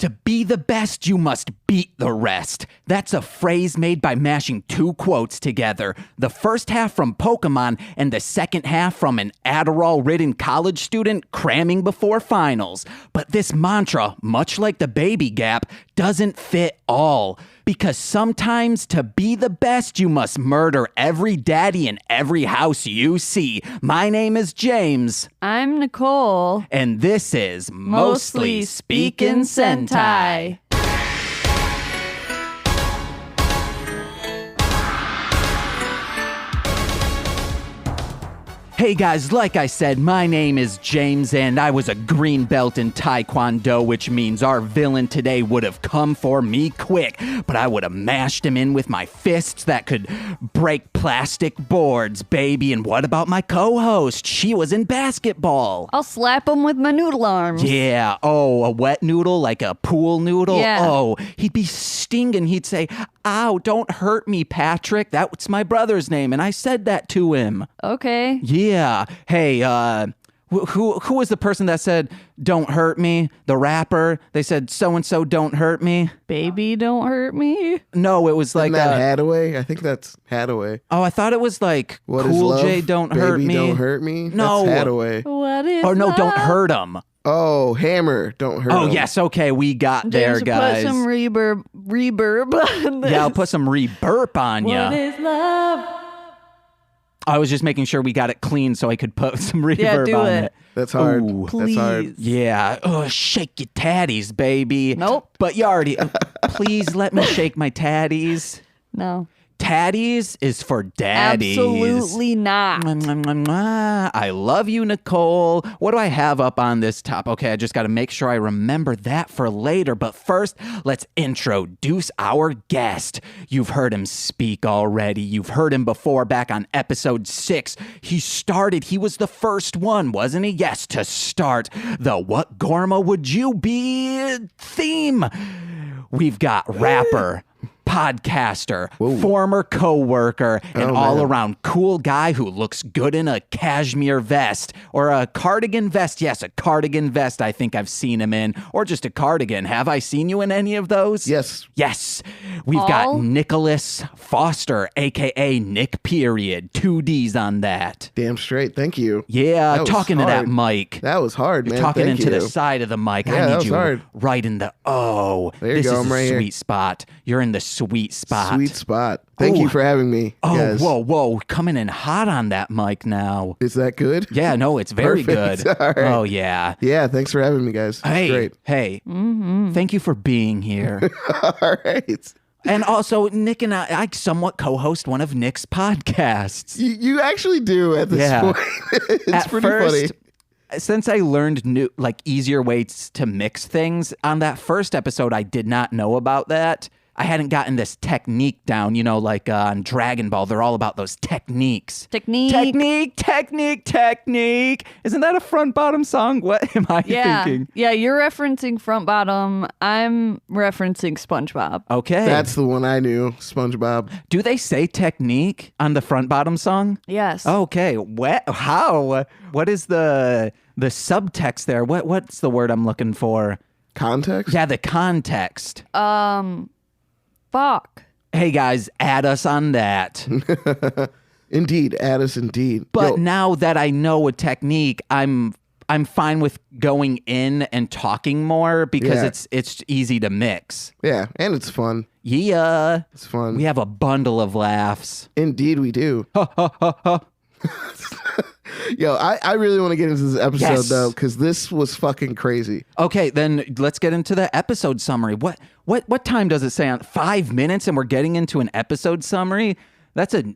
To be the best, you must beat the rest. That's a phrase made by mashing two quotes together. The first half from Pokemon and the second half from an Adderall-ridden college student cramming before finals. But this mantra, much like the baby gap, doesn't fit all. Because sometimes to be the best, you must murder every daddy in every house you see. My name is James. I'm Nicole. And this is Mostly Speakin' Sentai. Hey guys, like I said, my name is James and I was a green belt in Taekwondo, which means our villain today would have come for me quick, but I would have mashed him in with my fists that could break plastic boards, baby. And what about my co-host? She was in basketball. I'll slap him with my noodle arms. Yeah, oh, a wet noodle, like a pool noodle? Yeah. Oh, he'd be stinging. He'd say, "Ow, don't hurt me, Patrick." That's my brother's name, and I said that to him. Okay. Yeah. Hey, who was the person that said, "Don't hurt me"? The rapper. They said, "So-and-so, don't hurt me." Baby, don't hurt me. No, it was like... Isn't that Hadaway? I think that's Hadaway. Oh, I thought it was like, What is Cool love? J, don't Baby, hurt me. don't hurt me? No. That's Hadaway. What is Or no, love? don't hurt him. Oh, Hammer, don't hurt Oh, him. yes, okay, we got James, there, guys. put some reverb on this. Yeah, I'll put some re-burp on ya. What is love? I was just making sure we got it clean so I could put some reverb do on it. it. That's hard. Ooh. That's hard. Yeah. Oh, shake your tatties, baby. Nope. But you already... please let me shake my tatties. No. Tatties is for daddies. Absolutely not. Mwah, mwah, mwah, mwah. I love you, Nicole. What do I have up on this top? Okay, I just got to make sure I remember that for later. But first, let's introduce our guest. You've heard him speak already. You've heard him before back on episode 6. He was the first one, wasn't he? Yes, to start the What Gorma Would You Be theme. We've got rapper, podcaster, former co-worker, and all-around cool guy who looks good in a cashmere vest or a cardigan vest. Yes, a cardigan vest I think I've seen him in, or just a cardigan. Have I seen you in any of those? Yes. Yes. We've got Nicholas Foster, a.k.a. Nick Period. 2 D's on that. Damn straight. Thank you. Yeah, That was talking to that hard. mic. That was hard, You're man. talking Thank into you. the side of the mic. Yeah, I that need was you hard. right in the... There you this go. is I'm a right here. sweet spot. You're in the sweet spot. Sweet spot. Thank Ooh. you for having me, Oh, guys. whoa. Coming in hot on that mic now. Is that good? Yeah, no, it's very Perfect. good. All right. Oh, yeah. Yeah, thanks for having me, guys. Hey, Great. hey. Thank you for being here. All right. And also, Nick and I somewhat co-host one of Nick's podcasts. You actually do at this Yeah. point. It's At pretty funny. Since I learned new, easier ways to mix things, on that first episode, I did not know about that. I hadn't gotten this technique down, like on Dragon Ball, they're all about those techniques. Technique. Isn't that a front bottom song? What am I thinking? Yeah, you're referencing Front Bottom. I'm referencing SpongeBob. Okay. That's the one I knew, SpongeBob. Do they say technique on the front bottom song? Yes. Okay. How? What is the subtext there? What's the word I'm looking for? Context? Yeah, the context. Fuck. Hey guys, add us on that. Indeed. Addis, indeed. But Yo, now that I know a technique, I'm fine with going in and talking more because Yeah. it's easy to mix. yeah, and it's fun. Yeah. It's fun. We have a bundle of laughs. Indeed, we do. Yo, I really want to get into this episode, Yes. though, because this was fucking crazy. Okay, then let's get into the episode summary. What time does it say on 5 minutes and we're getting into an episode summary? That's a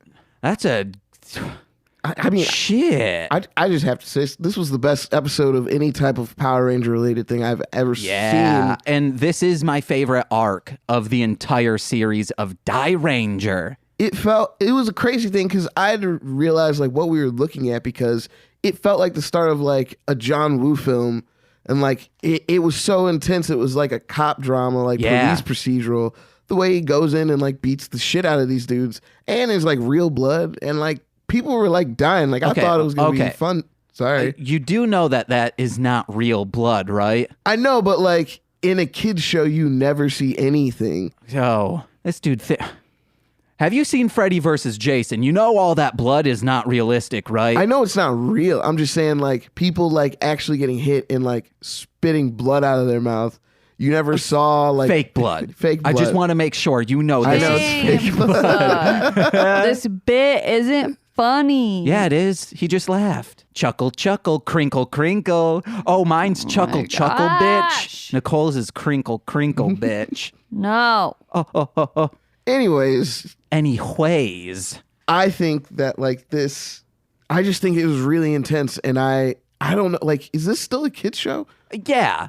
I mean, shit. I just have to say, this was the best episode of any type of Power Ranger related thing I've ever Yeah, seen. and this is my favorite arc of the entire series of Dairanger. It was a crazy thing because I had to realize like what we were looking at because it felt like the start of like a John Woo film. And like it was so intense. It was like a cop drama, like Yeah. police procedural. The way he goes in and like beats the shit out of these dudes, and there's like real blood, and like people were like dying. Like Okay, I thought it was gonna okay. be fun. Sorry, You do know that is not real blood, right? I know, but like in a kid's show, you never see anything. Yo, this dude. Have you seen Freddy versus Jason? You know all that blood is not realistic, right? I know it's not real. I'm just saying, like, people like actually getting hit and like spitting blood out of their mouth. You never saw like fake blood. Fake blood. I just want to make sure you know I this know is it's fake blood. This bit isn't funny. Yeah, it is. He just laughed. Chuckle, chuckle, crinkle, crinkle. Oh, mine's chuckle, my chuckle, gosh. bitch. Nicole's is crinkle, crinkle, bitch. No. Oh. Anyways, I think that like this, I just think it was really intense, and I don't know, like, is this still a kids show? Yeah,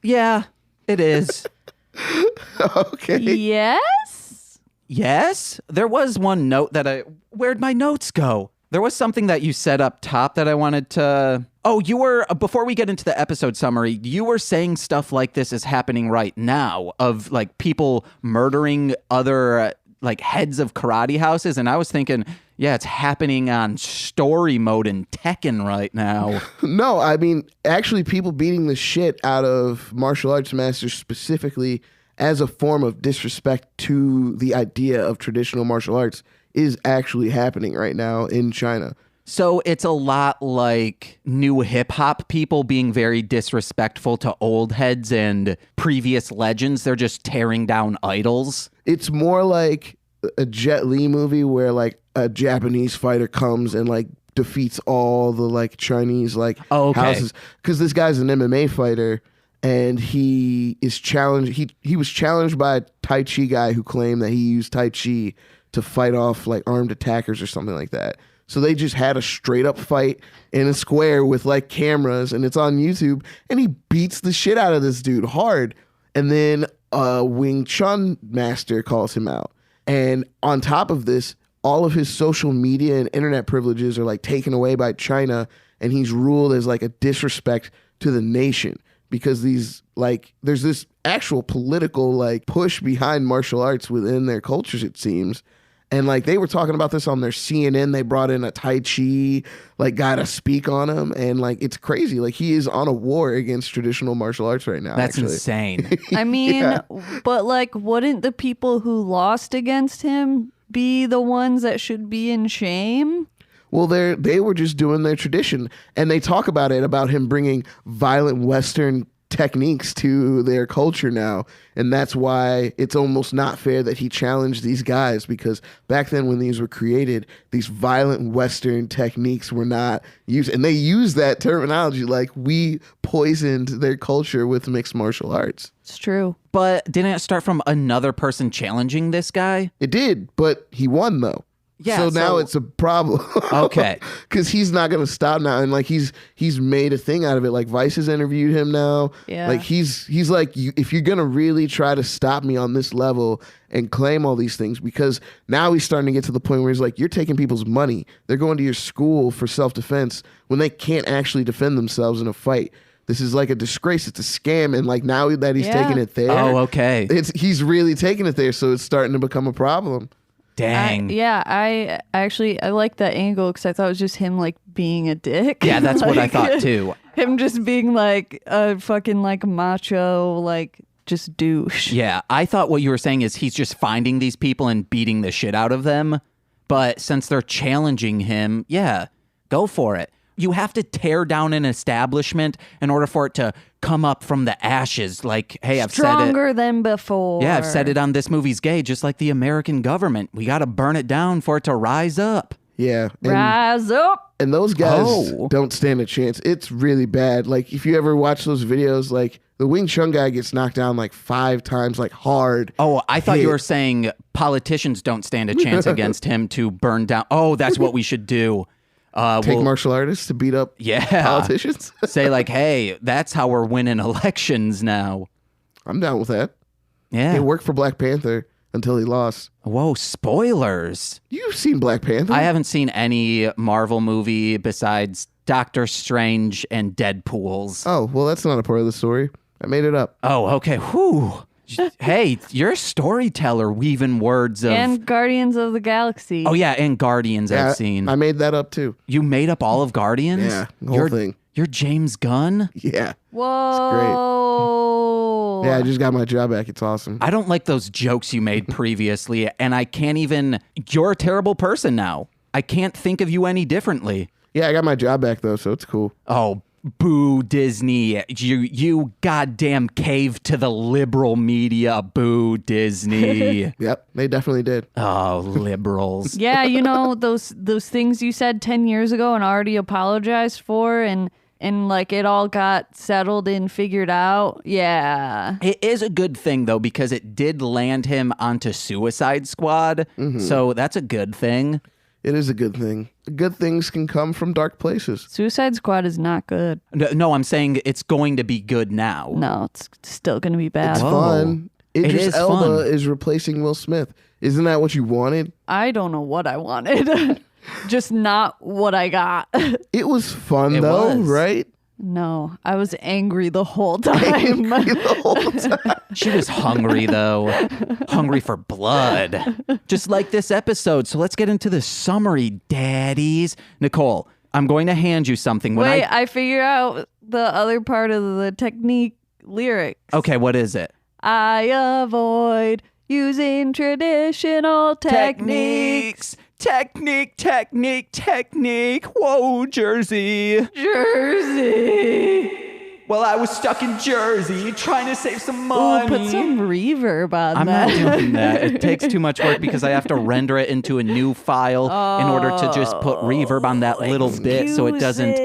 it is. Okay. Yes? There was one note that where'd my notes go? There was something that you said up top that I wanted to... Oh, you were, before we get into the episode summary, you were saying stuff like this is happening right now, of like people murdering other like heads of karate houses. And I was thinking, yeah, it's happening on story mode in Tekken right now. No, I mean, actually people beating the shit out of martial arts masters specifically as a form of disrespect to the idea of traditional martial arts is actually happening right now in China. So it's a lot like new hip hop people being very disrespectful to old heads and previous legends. They're just tearing down idols. It's more like a Jet Li movie where like a Japanese fighter comes and like defeats all the like Chinese like houses. Because this guy's an MMA fighter and he is challenged. He was challenged by a Tai Chi guy who claimed that he used Tai Chi to fight off like armed attackers or something like that. So they just had a straight up fight in a square with like cameras, and it's on YouTube, and he beats the shit out of this dude hard. And then a Wing Chun master calls him out. And on top of this, all of his social media and internet privileges are like taken away by China, and he's ruled as like a disrespect to the nation because these like there's this actual political like push behind martial arts within their cultures, it seems. And like they were talking about this on their CNN. They brought in a Tai Chi like guy to speak on him, and like it's crazy. Like he is on a war against traditional martial arts right now. That's actually insane. I mean, but like, wouldn't the people who lost against him be the ones that should be in shame? Well, they were just doing their tradition, and they talk about him bringing violent Western techniques to their culture now, and that's why it's almost not fair that he challenged these guys, because back then when these were created, these violent Western techniques were not used, and they use that terminology like we poisoned their culture with mixed martial arts. It's true. But didn't it start from another person challenging this guy? It did, but he won though. Yeah, so now it's a problem. Okay. Because he's not going to stop now. And like he's made a thing out of it. Like Vice has interviewed him now. Yeah. Like he's like, if you're going to really try to stop me on this level and claim all these things, because now he's starting to get to the point where he's like, you're taking people's money. They're going to your school for self-defense when they can't actually defend themselves in a fight. This is like a disgrace. It's a scam. And like now that he's taking it there. Oh, okay. He's really taking it there. So it's starting to become a problem. Dang. I like that angle because I thought it was just him like being a dick. Yeah, that's what I thought too. Him just being like a fucking like macho, like just douche. Yeah, I thought what you were saying is he's just finding these people and beating the shit out of them. But since they're challenging him, yeah, go for it. You have to tear down an establishment in order for it to come up from the ashes. Like, hey, I've said it. Stronger than before. Yeah, I've said it on This Movie's Gay, just like the American government. We got to burn it down for it to rise up. Yeah. Rise up. And those guys don't stand a chance. It's really bad. Like, if you ever watch those videos, like, the Wing Chun guy gets knocked down like 5 times, like hard. Oh, I thought you were saying politicians don't stand a chance against him to burn down. Oh, that's what we should do. Take martial artists to beat up politicians? Say like, hey, that's how we're winning elections now. I'm down with that. Yeah. It worked for Black Panther until he lost. Whoa, spoilers. You've seen Black Panther? I haven't seen any Marvel movie besides Doctor Strange and Deadpool's. Oh, well, that's not a part of the story. I made it up. Oh, okay. Whew. Hey, you're a storyteller weaving words of... And Guardians of the Galaxy. Oh, yeah, and Guardians I've seen. I made that up, too. You made up all of Guardians? Yeah, the whole thing. You're James Gunn? Yeah. Whoa. go. Yeah, I just got my job back. It's awesome. I don't like those jokes you made previously, and I can't even. You're a terrible person now. I can't think of you any differently. Yeah, I got my job back though, so it's cool. Oh, boo, Disney. You goddamn caved to the liberal media. Boo, Disney. Yep, they definitely did. Oh, liberals. Yeah, you know, those things you said 10 years ago and already apologized for and like it all got settled and figured out. Yeah. It is a good thing, though, because it did land him onto Suicide Squad. So that's a good thing. It is a good thing. Good things can come from dark places. Suicide Squad is not good. No, I'm saying it's going to be good now. No, it's still going to be bad. It's Whoa. fun. It Idris is Elba fun. is replacing Will Smith. Isn't that what you wanted? I don't know what I wanted. Just not what I got. It was fun It though, was. right? No, I was angry the whole time. The whole time. She was hungry, though. Hungry for blood. Just like this episode. So let's get into the summary, daddies. Nicole, I'm going to hand you something. Wait, I figured out the other part of the technique lyrics. Okay, what is it? I avoid using traditional techniques. Technique. Whoa, Jersey. Jersey. Well, I was stuck in Jersey trying to save some Ooh, money. put some reverb on I'm that. not doing that. It takes too much work because I have to render it into a new file in order to just put reverb on that little bit so it doesn't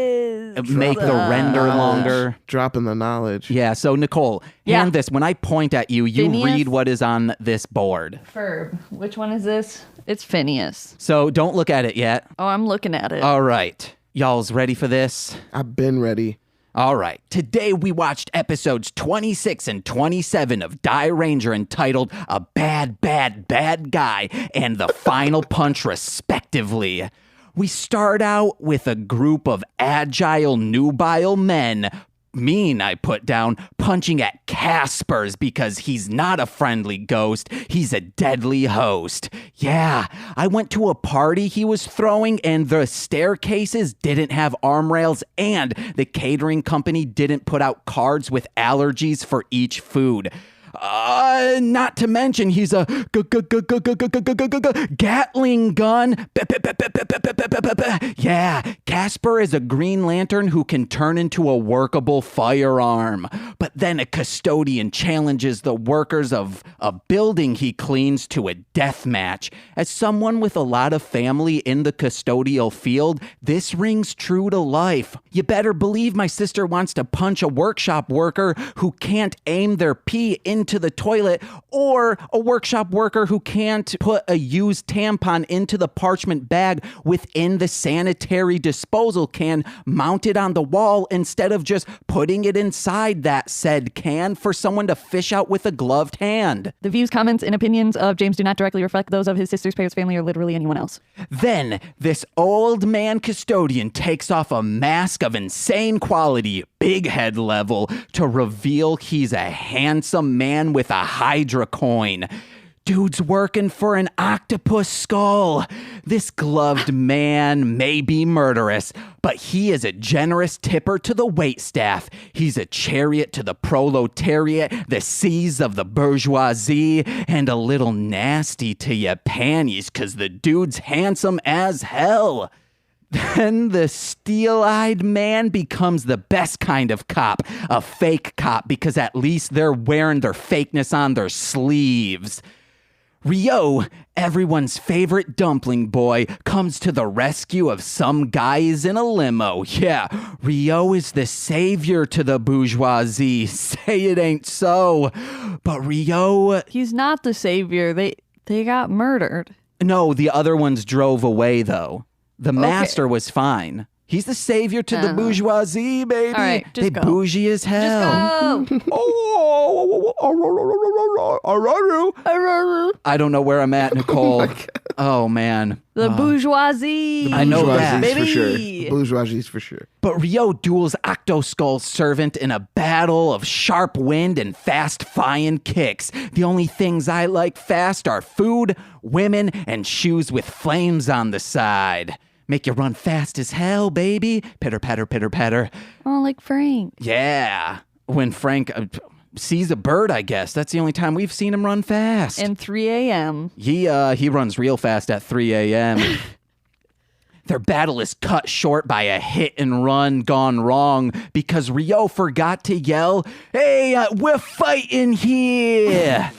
make the render longer. Dropping the knowledge. Yeah, so Nicole, hand this. When I point at you, you Phineas? read what is on this board. Verb. Which one is this? It's Phineas. So don't look at it yet. Oh, I'm looking at it. All right. Y'all's ready for this? I've been ready. All right. Today we watched episodes 26 and 27 of Dairanger entitled A Bad, Bad, Bad Guy and The Final Punch, respectively. We start out with a group of agile, nubile men, I put down, punching at Casper's because he's not a friendly ghost, he's a deadly host. Yeah, I went to a party he was throwing and the staircases didn't have arm rails and the catering company didn't put out cards with allergies for each food. Not to mention he's a Gatling gun. Yeah, Casper is a Green Lantern who can turn into a workable firearm. But then a custodian challenges the workers of a building he cleans to a death match. As someone with a lot of family in the custodial field, this rings true to life. You better believe my sister wants to punch a workshop worker who can't aim their pee into the toilet, or a workshop worker who can't put a used tampon into the parchment bag within the sanitary disposal can mounted on the wall instead of just putting it inside that said can for someone to fish out with a gloved hand. The views, comments, and opinions of James do not directly reflect those of his sister's parents, family, or literally anyone else. Then, this old man custodian takes off a mask of insane quality, big head level, to reveal he's a handsome man with a Hydra coin. Dude's working for an octopus skull. This gloved man may be murderous, but he is a generous tipper to the waitstaff. He's a chariot to the proletariat, the seas of the bourgeoisie, and a little nasty to ya panties, 'cause the dude's handsome as hell. Then the steel-eyed man becomes the best kind of cop, a fake cop, because at least they're wearing their fakeness on their sleeves. Rio, everyone's favorite dumpling boy, comes to the rescue of some guys in a limo. Yeah, Rio is the savior to the bourgeoisie. Say it ain't so. But Rio... He's not the savior. They got murdered. No, the other ones drove away, though. The master was fine. He's the savior to the bourgeoisie, baby. All right, just they go. bougie as hell. Just go. I don't know where I'm at, Nicole. Oh, man. The bourgeoisie. I know that. Bourgeoisie's for sure. Baby. The bourgeoisie's for sure. But Rio duels Octoskull's servant in a battle of sharp wind and fast flying kicks. The only things I like fast are food, women, and shoes with flames on the side. Make you run fast as hell, baby. Pitter, patter, pitter, patter. Oh, like Frank. Yeah. When Frank... sees a bird, I guess. That's the only time we've seen him run fast. And 3 a.m. He runs real fast at 3 a.m. Their battle is cut short by a hit and run gone wrong because Ryo forgot to yell, "Hey, we're fighting here!"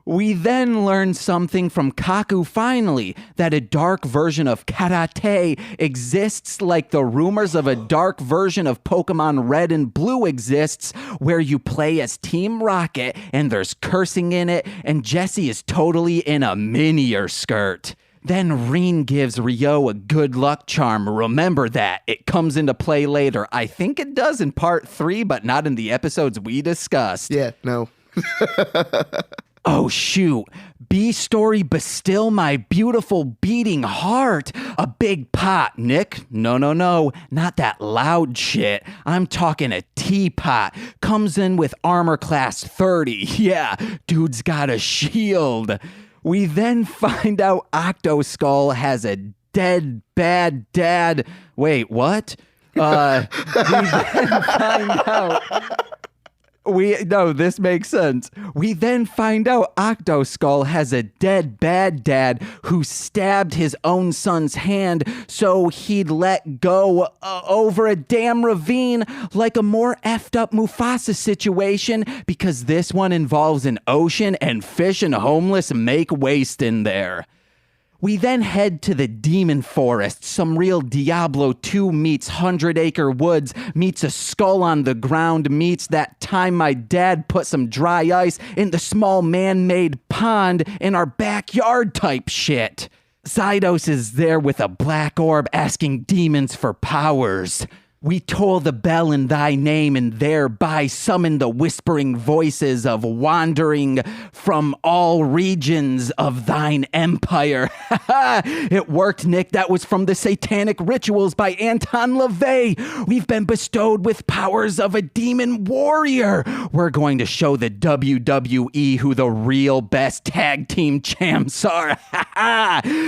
We then learn something from Kaku finally, that a dark version of karate exists like the rumors of a dark version of Pokemon Red and Blue exists, where you play as Team Rocket and there's cursing in it and Jessie is totally in a minier skirt. Then Reen gives Ryo a good luck charm. Remember that. It comes into play later. I think it does in part 3, but not in the episodes we discussed. Yeah, no. Oh, shoot. B-story bestill my beautiful beating heart. A big pot, Nick. No, not that loud shit. I'm talking a teapot. Comes in with armor class 30. Yeah, dude's got a shield. We then find out Octoskull has a dead bad dad. Wait, what? We then find out... No, this makes sense. We then find out Octoskull has a dead bad dad who stabbed his own son's hand so he'd let go over a damn ravine, like a more effed up Mufasa situation, because this one involves an ocean and fish and homeless make waste in there. We then head to the Demon Forest. Some real Diablo 2 meets 100 Acre Woods, meets a skull on the ground, meets that time my dad put some dry ice in the small man-made pond in our backyard type shit. Zydos is there with a black orb asking demons for powers. We toll the bell in thy name and thereby summon the whispering voices of wandering from all regions of thine empire. It worked, Nick. That was from the Satanic Rituals by Anton LaVey. We've been bestowed with powers of a demon warrior. We're going to show the WWE who the real best tag team champs are.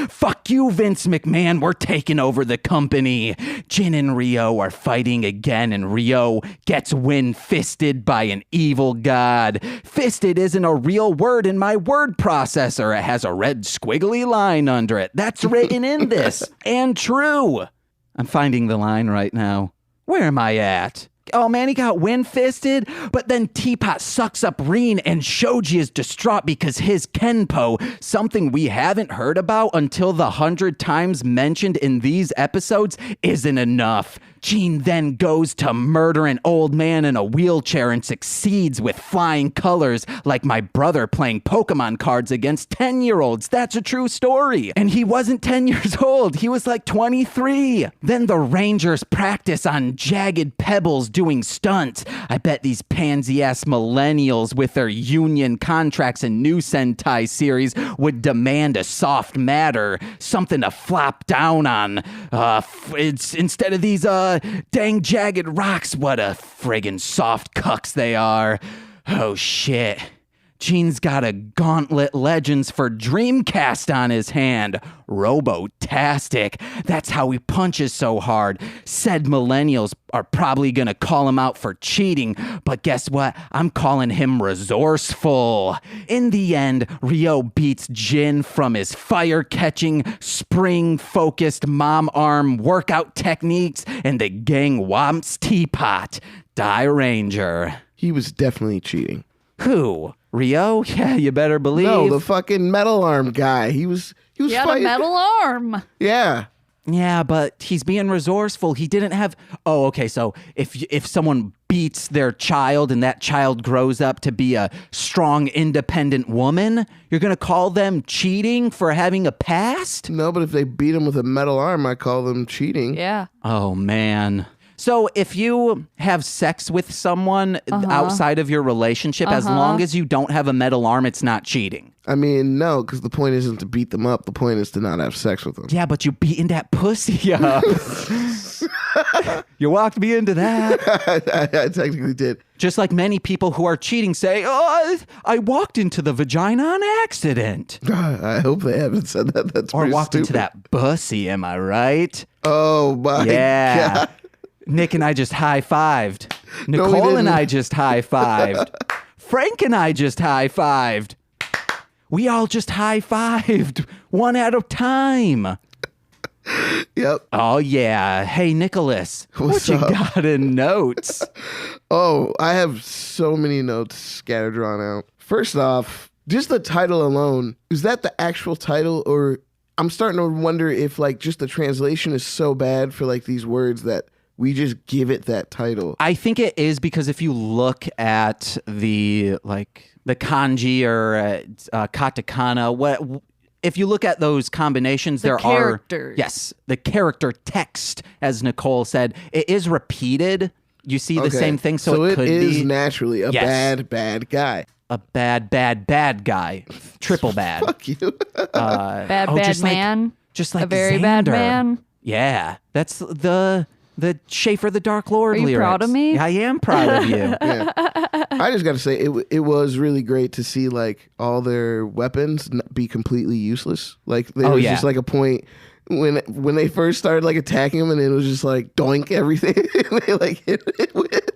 Fuck you, Vince McMahon. We're taking over the company. Jin and Ryo are fighting again, and Ryo gets fisted by an evil god. Fisted isn't a real word in my word processor. It has a red squiggly line under it. That's written in this. And true. I'm finding the line right now. Where am I at? Oh man, he got fisted, but then TEApot sucks up Reen and Shoji is distraught because his Kenpo, something we haven't heard about until the 100 times mentioned in these episodes, isn't enough. Jean then goes to murder an old man in a wheelchair and succeeds with flying colors, like my brother playing Pokemon cards against 10-year-olds. That's a true story. And he wasn't 10 years old. He was like 23. Then the Rangers practice on jagged pebbles doing stunts. I bet these pansy-ass millennials with their union contracts and new Sentai series would demand a soft matter, something to flop down on. It's instead of these dang jagged rocks. What a friggin' soft cucks they are. Oh shit. Gene's got a Gauntlet Legends for Dreamcast on his hand. Robo-tastic. That's how he punches so hard. Said millennials are probably gonna call him out for cheating, but guess what? I'm calling him resourceful. In the end, Ryo beats Jin from his fire-catching, spring-focused mom arm workout techniques, and the gang whomps TEApot. Dairanger. He was definitely cheating. Who? Ryo? Yeah, you better believe. No, the fucking metal arm guy. He was He had fighting. a metal arm. Yeah. Yeah, but he's being resourceful. He didn't have... Oh, okay, so if someone beats their child and that child grows up to be a strong, independent woman, you're going to call them cheating for having a past? No, but if they beat him with a metal arm, I call them cheating. Yeah. Oh, man. So if you have sex with someone outside of your relationship, as long as you don't have a metal arm, it's not cheating. I mean, no, because the point isn't to beat them up. The point is to not have sex with them. Yeah, but you beating that pussy up. You walked me into that. I technically did. Just like many people who are cheating say, oh, I walked into the vagina on accident. I hope they haven't said that. That's Or pretty walked stupid. into that pussy, am I right? Oh, my Yeah. God. Nick and I just high-fived. Nicole and didn't. I just high-fived. Frank and I just high-fived. We all just high-fived one at a time. Yep. Oh, yeah. Hey, Nicholas, What's what you up? got in notes? Oh, I have so many notes scattered drawn out. First off, just the title alone, is that the actual title, or I'm starting to wonder if like just the translation is so bad for like these words that we just give it that title. I think it is because if you look at the kanji or katakana, if you look at those combinations, there characters. are yes, the character text, as Nicole said, it is repeated. You see the Okay. same thing, so it could is be naturally a Yes. bad guy. a bad guy, triple bad. Fuck you. Bad just man. just like a very bad Xander. man. Yeah, that's the Schaefer the Dark Lord Are you lyrics. proud of me? I am proud of you. Yeah. I just got to say, it was really great to see like all their weapons be completely useless. Like there was just like a point when they first started like attacking him, and it was just like doink everything. They like hit it with.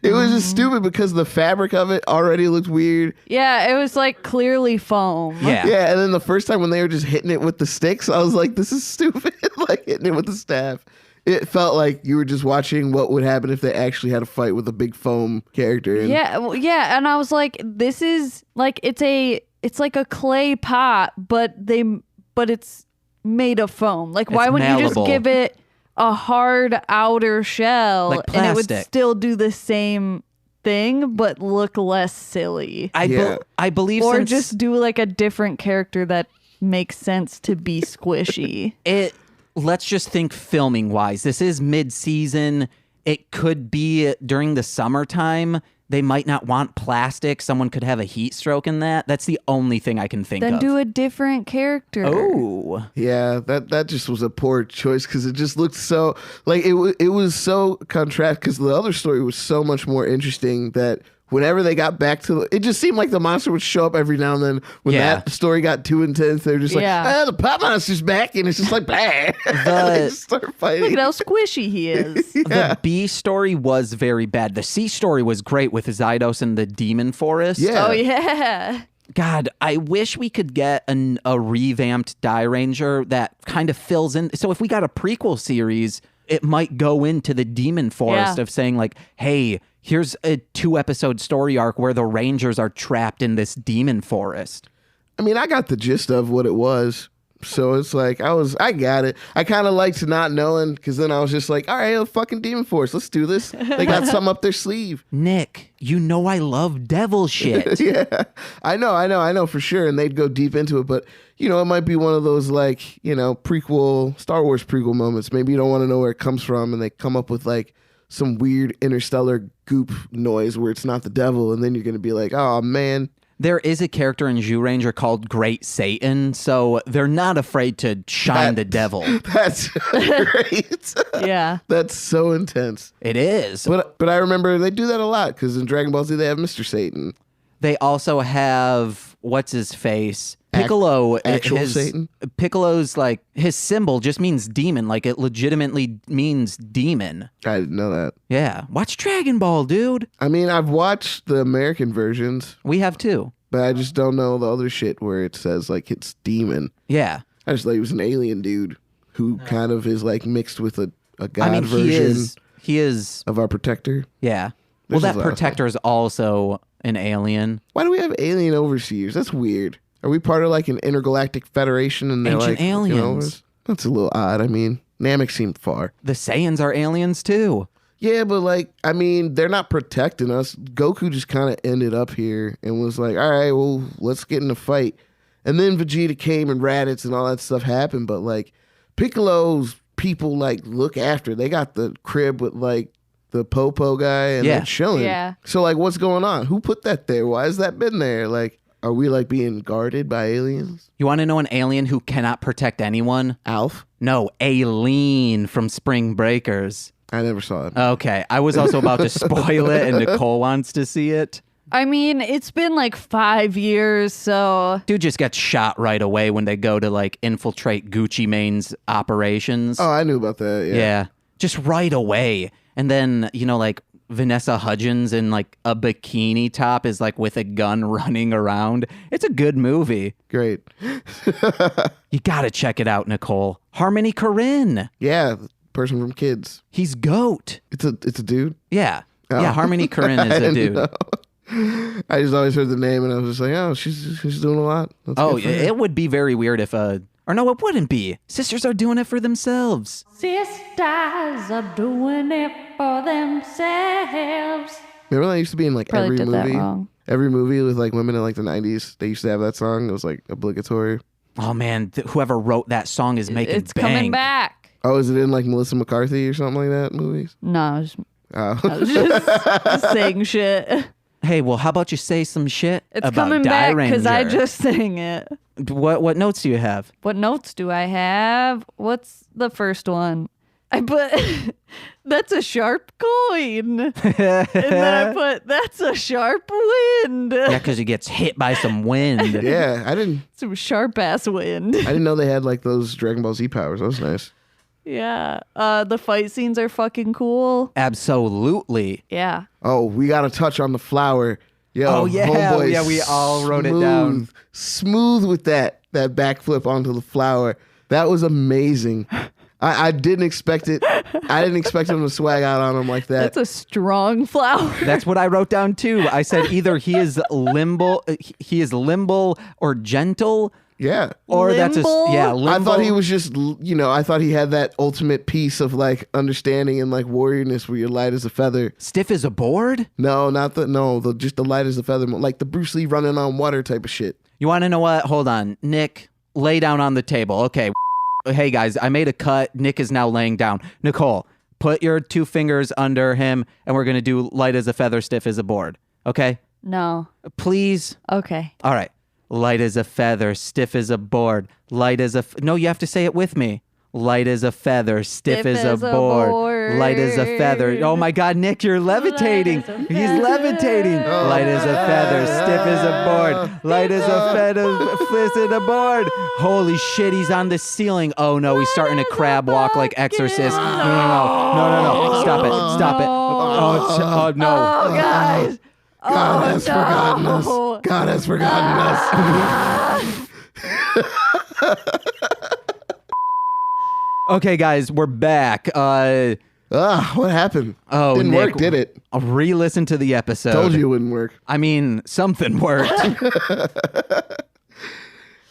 It was just stupid because the fabric of it already looked weird. Yeah, it was like clearly foam. Yeah. Yeah, and then the first time when they were just hitting it with the sticks, I was like, this is stupid. Like hitting it with the staff. It felt like you were just watching what would happen if they actually had a fight with a big foam character. And Yeah, and I was like, this is like it's like a clay pot, but it's made of foam. Like, why It's wouldn't you just malleable. give it a hard outer shell Like and it would plastic. still do the same thing but look less silly? I believe Or since just do like a different character that makes sense to be squishy. let's just think filming wise. This is mid-season. It could be during the summertime. They might not want plastic. Someone could have a heat stroke in that. That's the only thing I can think Then of. do a different character. Oh. yeah, that just was a poor choice because it just looked so like it was so contrast because the other story was so much more interesting that whenever they got back to it just seemed like the monster would show up every now and then. When Yeah. that story got too intense, they were just like, Yeah. the pop monster's back, and it's just like, blah. They just start Look fighting. at how squishy he is. The B story was very bad. The C story was great with Zydos and the Demon Forest. Yeah. Oh yeah. God, I wish we could get a revamped Dairanger that kind of fills in. So if we got a prequel series, it might go into the Demon Forest Yeah. of saying like, hey, here's a 2-episode story arc where the Rangers are trapped in this Demon Forest. I mean, I got the gist of what it was. So it's like, I got it. I kind of liked not knowing because then I was just like, all right, fucking Demon Force, let's do this. They got something up their sleeve. Nick, you know I love devil shit. Yeah, I know for sure. And they'd go deep into it. But, you know, it might be one of those like, you know, Star Wars prequel moments. Maybe you don't want to know where it comes from. And they come up with like some weird interstellar goop noise where it's not the devil. And then you're going to be like, oh, man. There is a character in Dairanger called Great Satan, so they're not afraid to shine the devil. That's great. Yeah. That's so intense. It is. But I remember they do that a lot because in Dragon Ball Z they have Mr. Satan. They also have what's his face? Piccolo. Actual Satan? Piccolo's like his symbol just means demon. Like it legitimately means demon. I didn't know that. Yeah. Watch Dragon Ball, dude. I mean, I've watched the American versions, We have too. but I just don't know the other shit where it says like it's demon. Yeah. I just thought he was an alien dude who kind of is like mixed with a god I mean, version he is. of our protector. Yeah. Well, This that is awesome. protector is also an alien. Why do we have alien overseers? That's weird. Are we part of like an intergalactic federation and they're Ancient like aliens. That's a little odd. I mean, Namek seemed far. The Saiyans are aliens too. Yeah, but like, I mean, they're not protecting us. Goku just kind of ended up here and was like, all right, well, let's get in a fight. And then Vegeta came and Raditz and all that stuff happened. But like, Piccolo's people like look after. They got the crib with like the Popo guy and Yeah. they're chilling. Yeah. So like, what's going on? Who put that there? Why has that been there? Like, are we like being guarded by aliens? You want to know an alien who cannot protect anyone? Alf? No, Aileen from Spring Breakers. I never saw it. Okay, I was also about to spoil it, and Nicole wants to see it. I mean, it's been like 5 years, so Dude just gets shot right away when they go to like infiltrate Gucci Mane's operations. Oh, I knew about that. Yeah. Yeah, just right away. And then, you know, like Vanessa Hudgens in like a bikini top is like with a gun running around. It's a good movie. Great. You gotta check it out, Nicole. Harmony Korine. Yeah, person from Kids. He's GOAT. It's a dude. Yeah. Oh. Yeah, Harmony Korine is a dude. I just always heard the name and I was just like, oh, she's doing a lot. That's Oh, good for her. it would be very weird if or no, it wouldn't be. Sisters are doing it for themselves. Sisters are doing it for themselves. Remember that used to be in like Probably every did that movie? wrong. Every movie with like women in like the 90s, they used to have that song. It was like obligatory. Oh man, whoever wrote that song is making It's bank. coming back. Oh, is it in like Melissa McCarthy or something like that movies? No, I was Oh. just saying shit. Hey, well, how about you say some shit It's about coming back because I Dairanger? just sang it. What notes do you have? What notes do I have? What's the first one? I put, that's a sharp coin. And then I put, that's a sharp wind. Yeah, because he gets hit by some wind. Yeah, I didn't Some sharp ass wind. know they had like those Dragon Ball Z powers. That was nice. Yeah. The fight scenes are fucking cool. Absolutely. Yeah. Oh, we got to touch on the flower. Yo, Oh, yeah. homeboy, Yeah, we all wrote it down. Smooth with that backflip onto the flower. That was amazing. I didn't expect it. I didn't expect him to swag out on him like that. That's a strong flower. That's what I wrote down too. I said either he is limbo or gentle, Yeah. or that's Limble? limbo. I thought he was just, I thought he had that ultimate piece of like understanding and like warriorness where you're light as a feather. stiff as a board. No, just the light as a feather, like the Bruce Lee running on water type of shit. You want to know what? Hold on, Nick, lay down on the table. Okay. Hey guys, I made a cut. Nick is now laying down. Nicole, put your 2 fingers under him, and we're gonna do light as a feather, stiff as a board. Okay? No. Please. Okay. All right. Light as a feather, stiff as a board. Light as a... No, you have to say it with me. Light as a feather, stiff as a board. Light as a feather. Oh my God, Nick, you're levitating. as a He's levitating. Light as a feather, stiff as a board. Light as a feather, stiff as a board. Holy shit, he's on the ceiling. Oh no, he's starting to crab walk like Exorcist. No. Stop it. Oh no. Oh, guys. God has forgotten us. God has forgotten us. Okay, guys, we're back. What happened? Oh, Didn't Nick, work, did it? I'll re-listen to the episode. Told you it wouldn't work. I mean, something worked.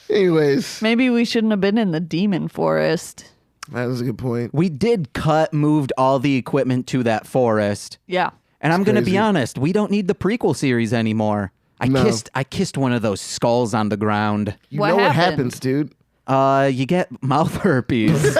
Anyways, Maybe we shouldn't have been in the demon forest. that was a good point. We did moved all the equipment to that forest. Yeah. And I'm going to be crazy. honest, we don't need the prequel series anymore. No. I kissed one of those skulls on the ground. You What know what happened? happens, dude. You get mouth herpes.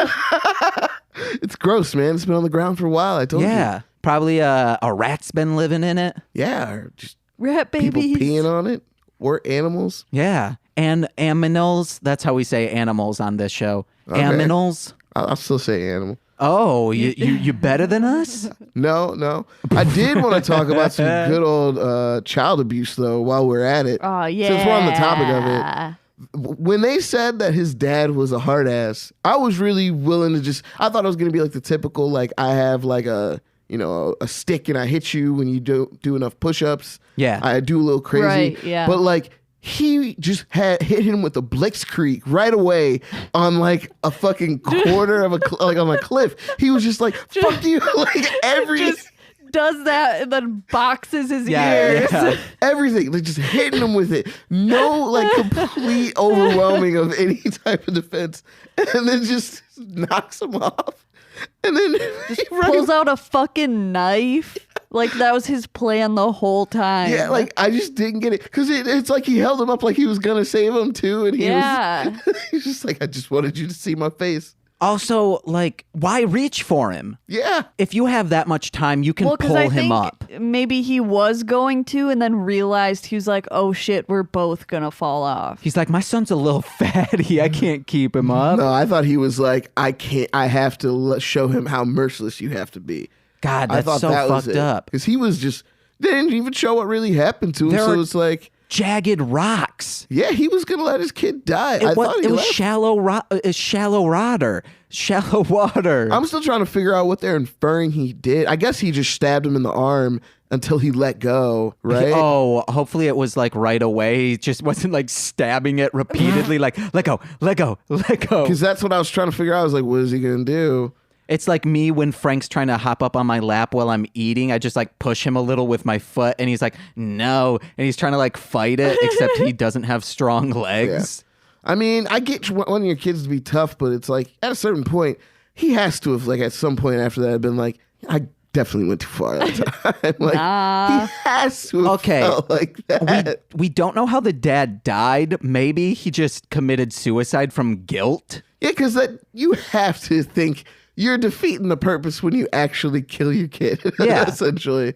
It's gross, man. It's been on the ground for a while. I told you. Yeah. Probably a rat's been living in it. Yeah, or just Rat people babies. peeing on it, or animals. Yeah. And aminals. That's how we say animals on this show. Okay. Aminals. I'll still say animal. Oh, you better than us? No. I did want to talk about some good old child abuse, though, while we're at it. Oh, yeah. Since we're on the topic of it. When they said that his dad was a hard ass, I was really willing to I thought it was going to be like the typical, like, I have like a stick and I hit you when you do enough push-ups. Yeah. I do a little crazy. Right, yeah. But like, he just hit him with a blitzkrieg right away on like a fucking corner of like on a cliff. He was just like, fuck you. Like Just does that and then boxes his Yeah, ears. yeah. everything, like just hitting him with it. No, like complete overwhelming of any type of defense, and then just knocks him off, and then he Pulls out a fucking knife. Like that was his plan the whole time. Yeah, like I just didn't get it because it's like he held him up like he was gonna save him too, and Yeah. he's just like, I just wanted you to see my face. Also, like, why reach for him? Yeah, If you have that much time, you can Well, because pull I him think up. maybe he was going to, and then realized he was like, "Oh shit, we're both gonna fall off." He's like, my son's a little fatty. I can't keep him up. no, I thought he was like, I can't. I have to show him how merciless you have to be. God, I that's thought so that was fucked it. up. Because he was just, they didn't even show what really happened to him. There So are- it's like, jagged rocks. Yeah, he was gonna let his kid die. It was left. shallow water. Shallow water. I'm still trying to figure out what they're inferring he did. I guess he just stabbed him in the arm until he let go, right? Oh, hopefully it was like right away. He just wasn't like stabbing it repeatedly, like let go. Because that's what I was trying to figure out. I was like, what is he gonna do? It's like me when Frank's trying to hop up on my lap while I'm eating. I just like push him a little with my foot and he's like, no. And he's trying to like fight it, except he doesn't have strong legs. I mean, I get wanting your kids to be tough, but it's like at a certain point, he has to have like at some point after that been like, I definitely went too far that time. Like he has to have felt like that. We don't know how the dad died. Maybe he just committed suicide from guilt. Yeah, because that you have to think you're defeating the purpose when you actually kill your kid. Yeah. Essentially.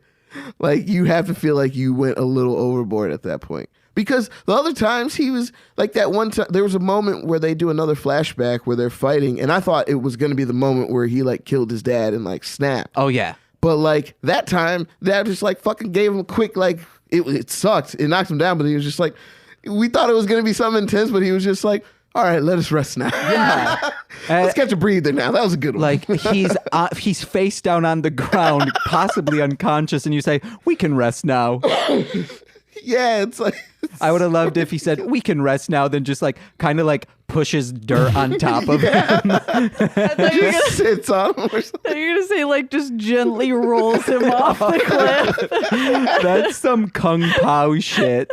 Like you have to feel like you went a little overboard at that point. Because the other times he was like that one time, there was a moment where they do another flashback where they're fighting, and I thought it was going to be the moment where he like killed his dad and like snapped. Oh, yeah. But like that time, Dad just like fucking gave him a quick, like, it sucked. It knocked him down, but he was just like, we thought it was going to be something intense, but he was just like, all right, let us rest now. Yeah. Let's catch a breather now. That was a good one. Like he's face down on the ground, possibly unconscious, and you say, we can rest now. Yeah, it's like... I would have loved if he said, we can rest now, then just like kind of like pushes dirt on top of him. Just sits on him or something. You're going to say like just gently rolls him off the cliff. That's some Kung Pao shit.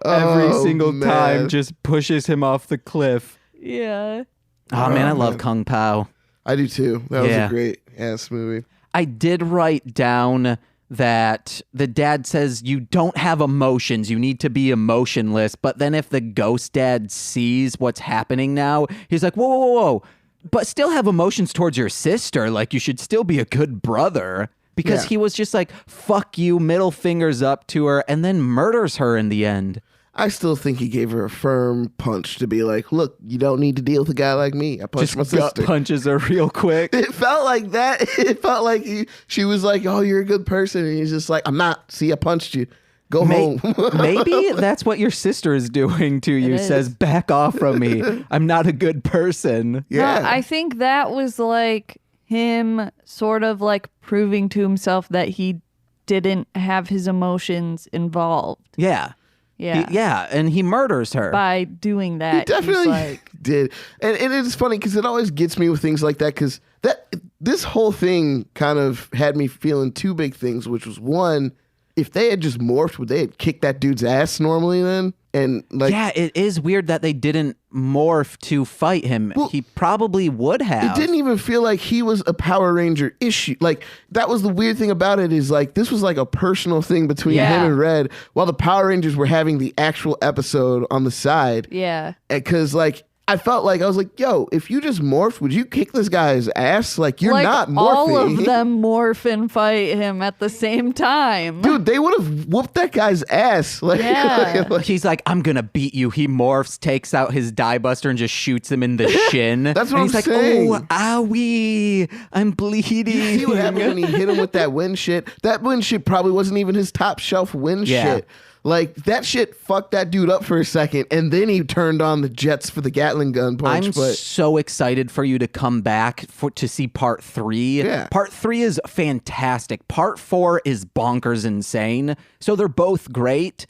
Every single time just pushes him off the cliff. Yeah. Oh, man, I love Kung Pao. I do too. That was a great ass movie. I did write down that the dad says you don't have emotions, you need to be emotionless, but then if the ghost dad sees what's happening now, he's like, whoa, but still have emotions towards your sister, like you should still be a good brother, because he was just like, fuck you, middle fingers up to her, and then murders her in the end. I still think he gave her a firm punch to be like, look, you don't need to deal with a guy like me. I punched my sister. Just gut punches her real quick. It felt like that. It felt like she was like, oh, you're a good person. And he's just like, I'm not. See, I punched you. Go home. Maybe that's what your sister is doing to you. Says, back off from me. I'm not a good person. Yeah. No, I think that was like him sort of like proving to himself that he didn't have his emotions involved. Yeah. Yeah. And he murders her. By doing that. He definitely did. And it is funny because it always gets me with things like that, because this whole thing kind of had me feeling two big things, which was one, if they had just morphed, would they have kicked that dude's ass normally then? And like, yeah, it is weird that they didn't morph to fight him. Well, he probably would have. It didn't even feel like he was a Power Ranger issue. Like, that was the weird thing about it, is like, this was like a personal thing between him and Red, while the Power Rangers were having the actual episode on the side. Yeah. Because like, I felt like, I was like, yo, if you just morphed, would you kick this guy's ass? Like, you're not morphing. All of them morph and fight him at the same time. Dude, they would have whooped that guy's ass. Like, he's like, I'm going to beat you. He morphs, takes out his die buster, and just shoots him in the shin. That's what I'm saying. He's like, oh, owie, I'm bleeding. You see what happened when he hit him with that wind shit? That wind shit probably wasn't even his top shelf wind shit. Like, that shit fucked that dude up for a second, and then he turned on the jets for the Gatling gun punch. I'm so excited for you to come back to see part 3. Yeah. Part 3 is fantastic. Part 4 is bonkers insane. So they're both great.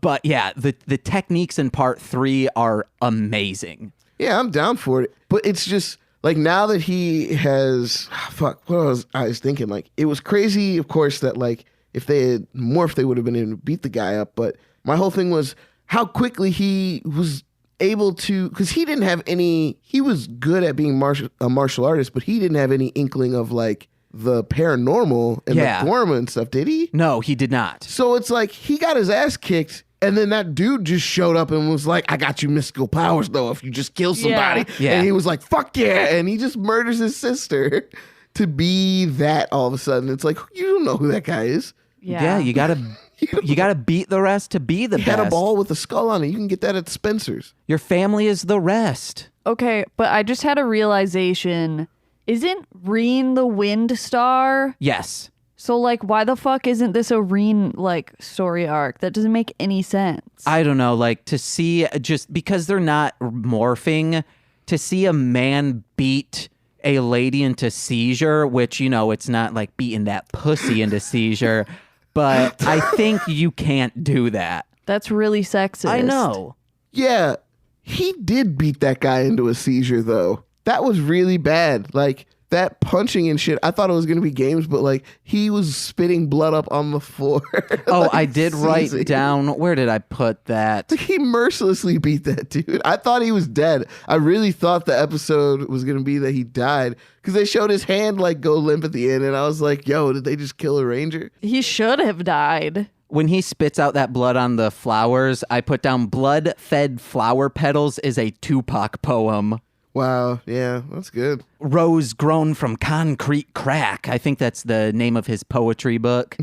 But yeah, the techniques in part 3 are amazing. Yeah, I'm down for it. But it's just, like, now that he has... Fuck, what was I was thinking? Like, it was crazy, of course, that, like, if they had morphed, they would have been able to beat the guy up. But my whole thing was how quickly he was able to, because he didn't have any, he was good at being a martial artist, but he didn't have any inkling of like the paranormal and the Gorma and stuff, did he? No, he did not. So it's like he got his ass kicked, and then that dude just showed up and was like, I got you mystical powers though if you just kill somebody. Yeah. And he was like, fuck yeah. And he just murders his sister to be that all of a sudden. It's like, you don't know who that guy is. Yeah, you gotta beat the rest to be the best. Had a ball with a skull on it. You can get that at Spencer's. Your family is the rest. Okay, but I just had a realization. Isn't Reen the Wind Star? Yes. So, like, why the fuck isn't this a Reen, like, story arc? That doesn't make any sense. I don't know, like, to see, just because they're not morphing, to see a man beat a lady into seizure, which, you know, it's not like beating that pussy into seizure, but I think you can't do that. That's really sexist. I know. Yeah, he did beat that guy into a seizure, though. That was really bad. Like, that punching and shit, I thought it was going to be games, but, like, he was spitting blood up on the floor. Oh, like, I did write seizing. down, where did I put that? Like, he mercilessly beat that dude. I thought he was dead. I really thought the episode was going to be that he died, because they showed his hand, like, go limp at the end, and I was like, yo, did they just kill a ranger? He should have died. When he spits out that blood on the flowers, I put down blood-fed flower petals is a TEApot poem. Wow, yeah, that's good. Rose grown from concrete crack. I think that's the name of his poetry book.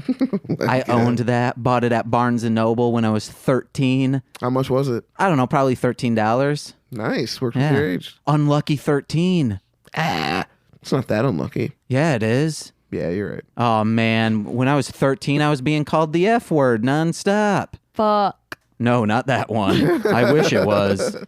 I owned that. Bought it at Barnes & Noble when I was 13. How much was it? I don't know, probably $13. Nice, worked Yeah. with your age. Unlucky 13. It's not that unlucky. Yeah, it is. Yeah, you're right. Oh, man. When I was 13, I was being called the F word nonstop. Fuck. No, not that one. I wish it was.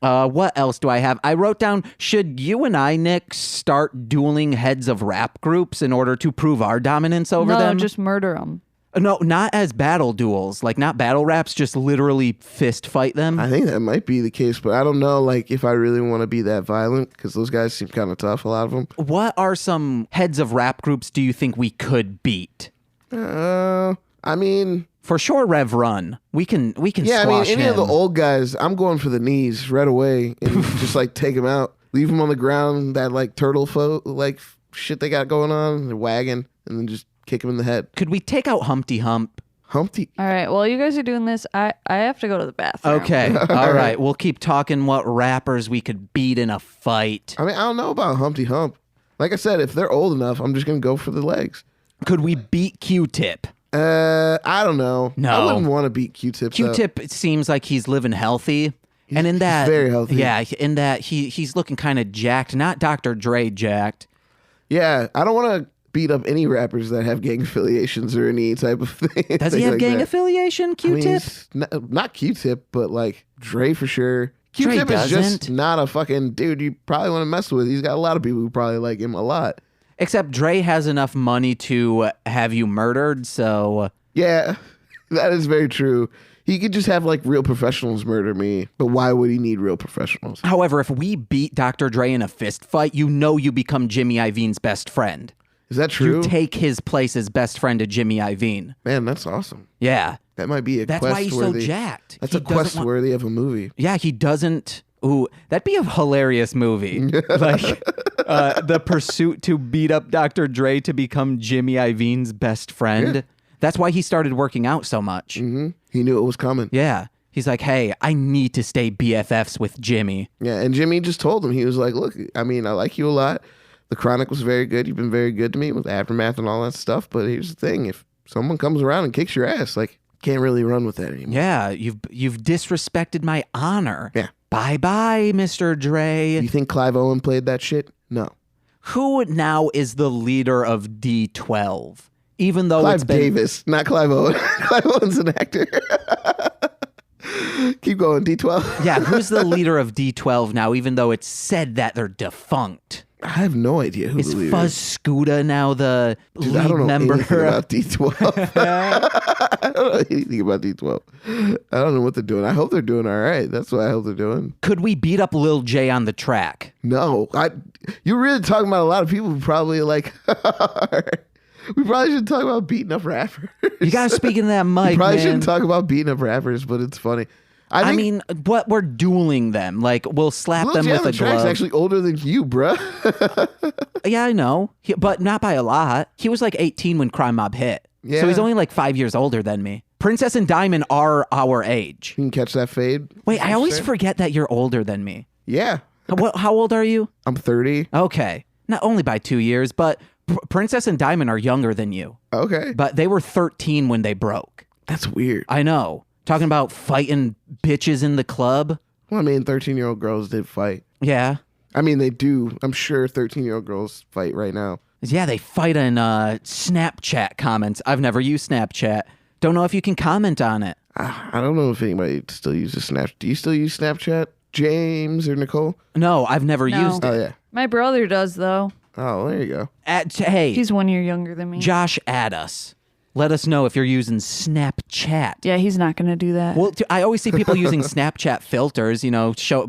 What else do I have? I wrote down, should you and I, Nick, start dueling heads of rap groups in order to prove our dominance over No, them? just murder them. No, not as battle duels. Like, not battle raps, just literally fist fight them. I think that might be the case, but I don't know, like, if I really want to be that violent, because those guys seem kind of tough, a lot of them. What are some heads of rap groups do you think we could beat? I mean... For sure, Rev Run. We can Yeah, I mean, squash any him. of the old guys, I'm going for the knees right away and just, like, take them out. Leave them on the ground, that, like, turtle like, shit they got going on, they're wagging, and then just kick him in the head. Could we take out Humpty Hump? Humpty. All right, while you guys are doing this, I have to go to the bathroom. Okay, all right. We'll keep talking what rappers we could beat in a fight. I mean, I don't know about Humpty Hump. Like I said, if they're old enough, I'm just going to go for the legs. Could we beat Q-Tip? I don't know. No. I wouldn't want to beat Q-Tip. though. Q-Tip seems like he's living healthy. And in he's that, very healthy. Yeah, in that he's looking kind of jacked, not Dr. Dre jacked. Yeah, I don't want to beat up any rappers that have gang affiliations or any type of thing. Does he have gang affiliation, I mean, Q-Tip? he's not Q-Tip, but like Dre for sure. Dre Q-Tip is just doesn't. not a fucking dude you probably want to mess with. He's got a lot of people who probably like him a lot. Except Dre has enough money to have you murdered, so... Yeah, that is very true. He could just have like real professionals murder me, but why would he need real professionals? However, if we beat Dr. Dre in a fist fight, you know you become Jimmy Iovine's best friend. Is that true? You take his place as best friend to Jimmy Iovine. Man, that's awesome. Yeah. That might be a That's quest why he's worthy. so jacked. That's He a quest doesn't want- worthy of a movie. Yeah, he doesn't... Ooh, that'd be a hilarious movie. Like, the pursuit to beat up Dr. Dre to become Jimmy Iovine's best friend. Yeah. That's why he started working out so much. Hmm. He knew it was coming. Yeah. He's like, hey, I need to stay BFFs with Jimmy. Yeah, and Jimmy just told him, he was like, look, I mean, I like you a lot. The Chronic was very good. You've been very good to me with Aftermath and all that stuff. But here's the thing. If someone comes around and kicks your ass, like, can't really run with that anymore. Yeah, you've disrespected my honor. Yeah. Bye-bye, Mr. Dre. You think Clive Owen played that shit? No. Who now is the leader of D12? Even though it's Clive been... Davis, not Clive Owen. Clive Owen's an actor. Keep going, D12. Yeah, who's the leader of D12 now, even though it's said that they're defunct? I have no idea who Is the leader Fuzz is. Scooter now the Dude, lead I don't know member? anything about D12. I don't know anything about D12. I don't know what they're doing. I hope they're doing all right. That's what I hope they're doing. Could we beat up Lil J on the track? No, you're really talking about a lot of people who probably like. We probably should talk about beating up rappers. You gotta speak in that mic, We probably man. shouldn't talk about beating up rappers, but it's funny. I think mean, what we're dueling them. Like, we'll slap Lil them J on with the a track's glove. actually older than you, bruh. Yeah, I know. But not by a lot. He was like 18 when Crime Mob hit. Yeah. So he's only like 5 years older than me. Princess and Diamond are our age. You can catch that fade. Wait, I always Fair. forget that you're older than me. Yeah, How old are you? I'm 30. Okay. Not only by 2 years, but Princess and Diamond are younger than you. Okay, But they were 13 when they broke. that's weird. I know. Talking about fighting bitches in the club. Well, I mean, 13-year-old girls did fight. Yeah. I mean, they do. I'm sure 13-year-old girls fight right now. Yeah, they fight in Snapchat comments. I've never used Snapchat. Don't know if you can comment on it. I don't know if anybody still uses Snapchat. Do you still use Snapchat, James or Nicole? No, I've never No. used it. Oh, yeah. My brother does, though. Oh, there you go. Hey, He's 1 year younger than me. Josh, add us. Let us know if you're using Snapchat. Yeah, he's not going to do that. Well, I always see people using Snapchat filters,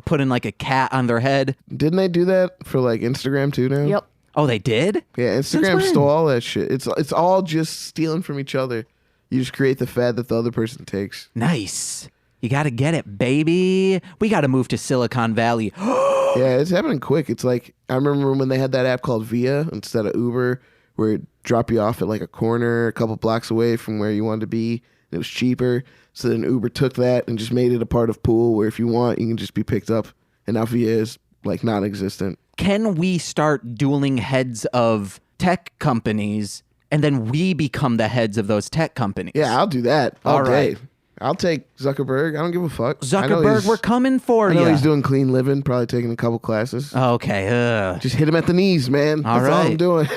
putting like a cat on their head. Didn't they do that for like Instagram too now? Yep. Oh, they did? Yeah, Since Instagram when? stole all that shit. It's all just stealing from each other. You just create the fad that the other person takes. Nice. You got to get it, baby. We got to move to Silicon Valley. Yeah, it's happening quick. It's like, I remember when they had that app called Via instead of Uber, where it dropped you off at like a corner a couple blocks away from where you wanted to be. It was cheaper. So then Uber took that and just made it a part of Pool where if you want, you can just be picked up. And now Via is like non-existent. Can we start dueling heads of tech companies and then we become the heads of those tech companies? Yeah, I'll do that all All day. right. I'll take Zuckerberg. I don't give a fuck. I know Zuckerberg, he's- we're coming for I you. know he's doing clean living, probably taking a couple classes. Okay, Just hit him at the knees, man. All That's all I'm right. doing.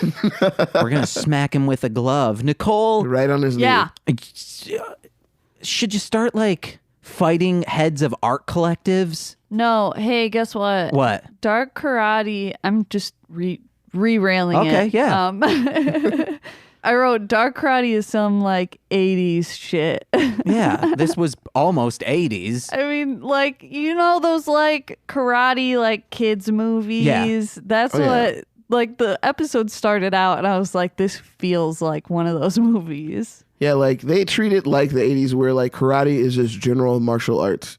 we're going to smack him with a glove. Nicole, Right on his Yeah. knee. should you start like fighting heads of art collectives? No. Hey, guess what? What? Dark Karate. I'm just re-railing it. Okay, yeah. I wrote Dark Karate is some like 80s shit. Yeah, this was almost 80s. I mean, like, those like karate like kids movies. Yeah. That's Oh, yeah. what like the episode started out and I was like, this feels like one of those movies. Yeah, like they treat it like the 80s where like karate is just general martial arts.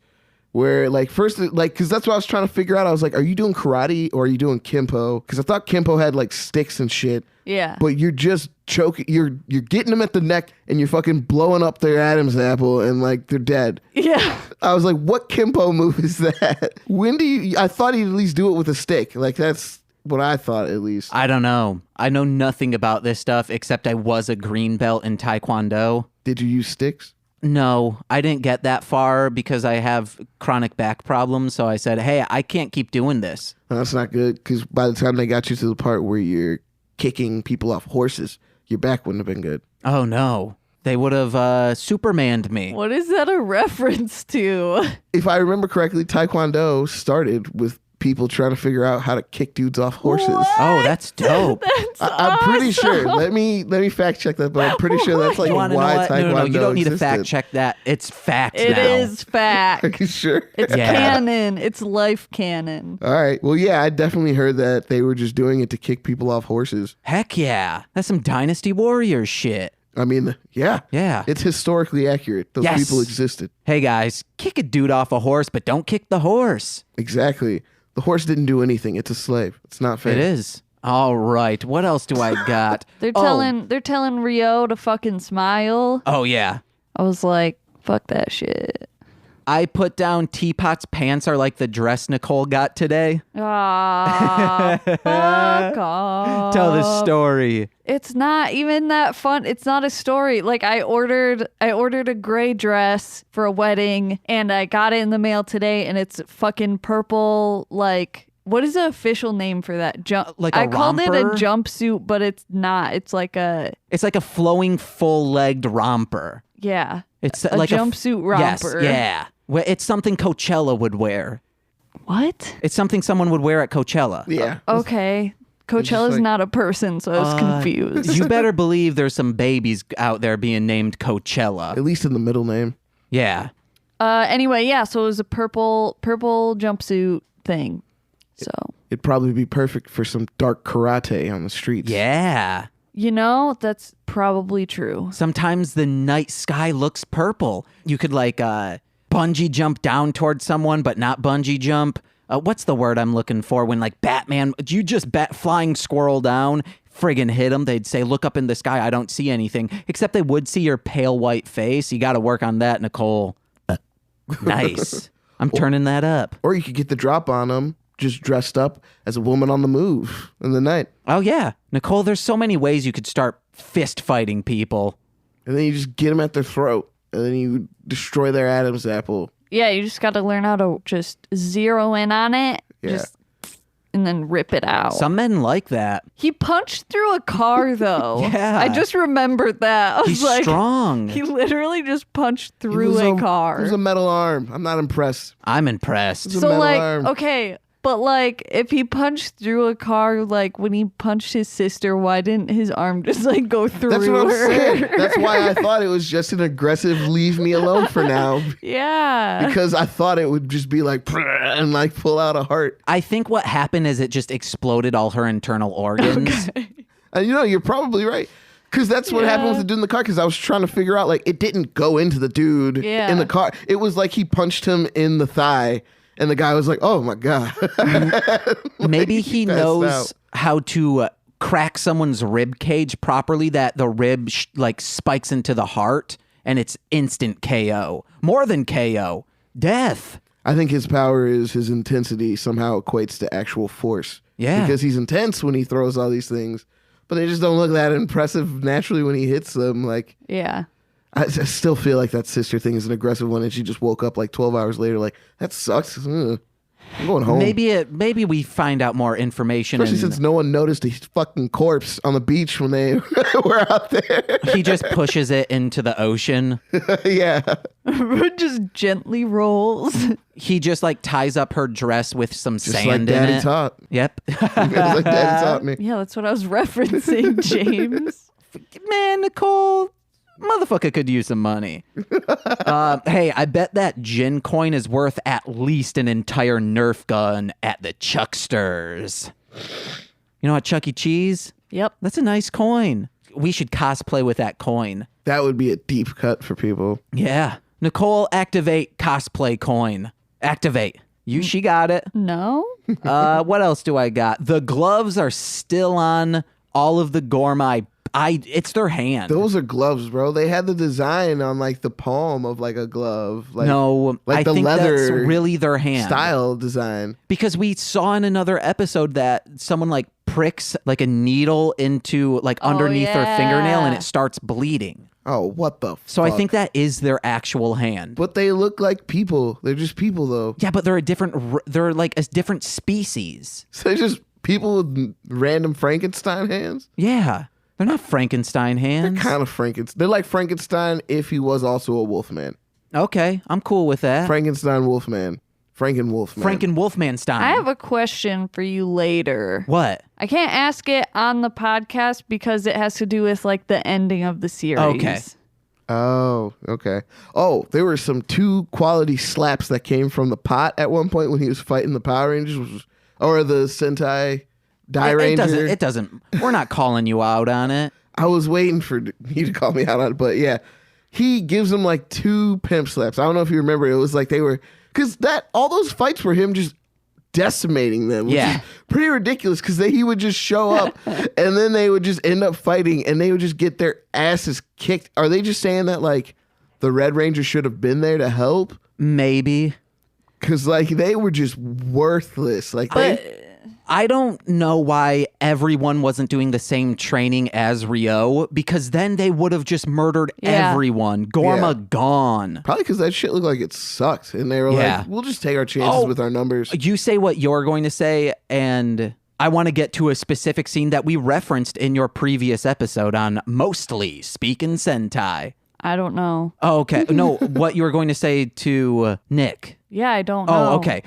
Where like first, like, because that's what I was trying to figure out. I was like, are you doing karate or are you doing Kempo? Because I thought Kempo had like sticks and shit. Yeah. But you're just choking. You're getting them at the neck and you're fucking blowing up their Adam's apple and like they're dead. Yeah. I was like, what Kempo move is that? When do you? I thought he'd at least do it with a stick. Like that's what I thought at least. I don't know. I know nothing about this stuff except I was a green belt in Taekwondo. Did you use sticks? No, I didn't get that far because I have chronic back problems. So I said, hey, I can't keep doing this. No, that's not good because by the time they got you to the part where you're kicking people off horses, your back wouldn't have been good. Oh, no. They would have Supermaned me. What is that a reference to? If I remember correctly, Taekwondo started with people trying to figure out how to kick dudes off horses. What? Oh, that's dope. That's I'm pretty sure. awesome. Let me fact check that, but I'm pretty sure that's like You want to know why what? Taekwondo No, you don't need to fact existed. check that. It's fact It now. is fact. Are you sure? It's Yeah. canon. It's life canon. All right. Well, yeah, I definitely heard that they were just doing it to kick people off horses. Heck yeah. That's some Dynasty Warriors shit. I mean, yeah. Yeah. It's historically accurate. Those Yes. people existed. Hey, guys, kick a dude off a horse, but don't kick the horse. Exactly. The horse didn't do anything. It's a slave. It's not fair. It is. All right. What else do I got? They're telling Rio to fucking smile. Oh, yeah. I was like, fuck that shit. I put down TEApot's pants are like the dress Nicole got today. Ah, fuck off. Tell the story. It's not even that fun. It's not a story. Like I ordered a gray dress for a wedding and I got it in the mail today and it's fucking purple. Like, what is the official name for that? Like a I called it a romper? jumpsuit, but it's not. It's like a, It's like a flowing, full-legged romper. yeah. It's a like jumpsuit romper. Yes, yeah. Well, it's something Coachella would wear. What? It's something someone would wear at Coachella. Yeah. Okay. Coachella's like- not a person, so I was confused. You better believe there's some babies out there being named Coachella. At least in the middle name. Yeah. Anyway, yeah, so it was a purple jumpsuit thing. So, It'd probably be perfect for some dark karate on the streets. Yeah. that's probably true. Sometimes the night sky looks purple. You could like bungee jump down towards someone, but not bungee jump. What's the word I'm looking for when like Batman, you just flying squirrel down, friggin' hit them. They'd say, look up in the sky. I don't see anything, except they would see your pale white face. You got to work on that, Nicole. Nice. I'm turning that up. Or you could get the drop on them just dressed up as a woman on the move in the night. Oh, yeah. Nicole, there's so many ways you could start fist fighting people. And then you just get them at their throat. And then you destroy their Adam's apple. Yeah, you just got to learn how to just zero in on it. Yeah. Just and then rip it out. Some men like that. He punched through a car, though. Yeah. I just remembered that. I was He's like, strong. He literally just punched through a car. It was a metal arm. I'm not impressed. I'm impressed. It's a So, metal like, arm. okay, but, like, if he punched through a car, like, when he punched his sister, why didn't his arm just, like, go through That's what I'm her? saying. That's why I thought it was just an aggressive leave me alone for now. Yeah. Because I thought it would just be like, and like pull out a heart. I think what happened is it just exploded all her internal organs. And you're probably right. Because that's what happened with the dude in the car. Because I was trying to figure out, like, it didn't go into the dude in the car. It was like he punched him in the thigh. And the guy was like, oh, my God. Maybe he passed knows out. how to crack someone's rib cage properly, that the rib like spikes into the heart and it's instant KO. More than KO. Death. I think his power is his intensity somehow equates to actual force. Yeah. Because he's intense when he throws all these things. But they just don't look that impressive naturally when he hits them. Like, Yeah. I still feel like that sister thing is an aggressive one, and she just woke up like 12 hours later like, that sucks. Ugh. I'm going home. Maybe we find out more information. Especially since no one noticed his fucking corpse on the beach when they were out there. He just pushes it into the ocean. Yeah. Just gently rolls. He just like ties up her dress with some Just sand like in Daddy it. taught. Yep. Just like Daddy taught me. Yeah, that's what I was referencing, James. Man, Nicole, motherfucker could use some money. Hey, I bet that gin coin is worth at least an entire Nerf gun at the Chucksters. You know what, Chuck E. Cheese? Yep. That's a nice coin. We should cosplay with that coin. That would be a deep cut for people. Yeah. Nicole, activate cosplay coin. Activate. She got it. No? What else do I got? The gloves are still on all of the Gourmet. It's their hand. Those are gloves, bro. They had the design on like the palm of like a glove. Like, No, like I the think leather that's really their hand. style design. Because we saw in another episode that someone like pricks like a needle into like underneath their fingernail and it starts bleeding. Oh, what the So fuck? I think that is their actual hand. But they look like people. They're just people, though. Yeah, but they're like a different species. So they're just people with random Frankenstein hands. Yeah. They're not Frankenstein hands. Kind of Frankenstein. They're like Frankenstein if he was also a wolfman. Okay, I'm cool with that. Frankenstein wolfman. Franken-wolfman. Franken-Wolfmanstein. I have a question for you later. What? I can't ask it on the podcast because it has to do with like the ending of the series. Okay. Oh, okay. Oh, there were some 2 quality slaps that came from the pot at one point when he was fighting the Power Rangers, or the Sentai Dairanger. It doesn't. We're not calling you out on it. I was waiting for you to call me out on it, but yeah. He gives him like 2 pimp slaps. I don't know if you remember. It was like they were, because all those fights were him just decimating them. Which is pretty ridiculous because he would just show up and then they would just end up fighting and they would just get their asses kicked. Are they just saying that like the Red Ranger should have been there to help? Maybe. Because like they were just worthless. Like I don't know why everyone wasn't doing the same training as Rio, because then they would have just murdered everyone. Gorma gone. Probably because that shit looked like it sucked. And they were like, we'll just take our chances with our numbers. You say what you're going to say, and I want to get to a specific scene that we referenced in your previous episode on Mostly Speaking Sentai. I don't know. Oh, okay. No, what you were going to say to Nick. Yeah, I don't know. Oh, okay.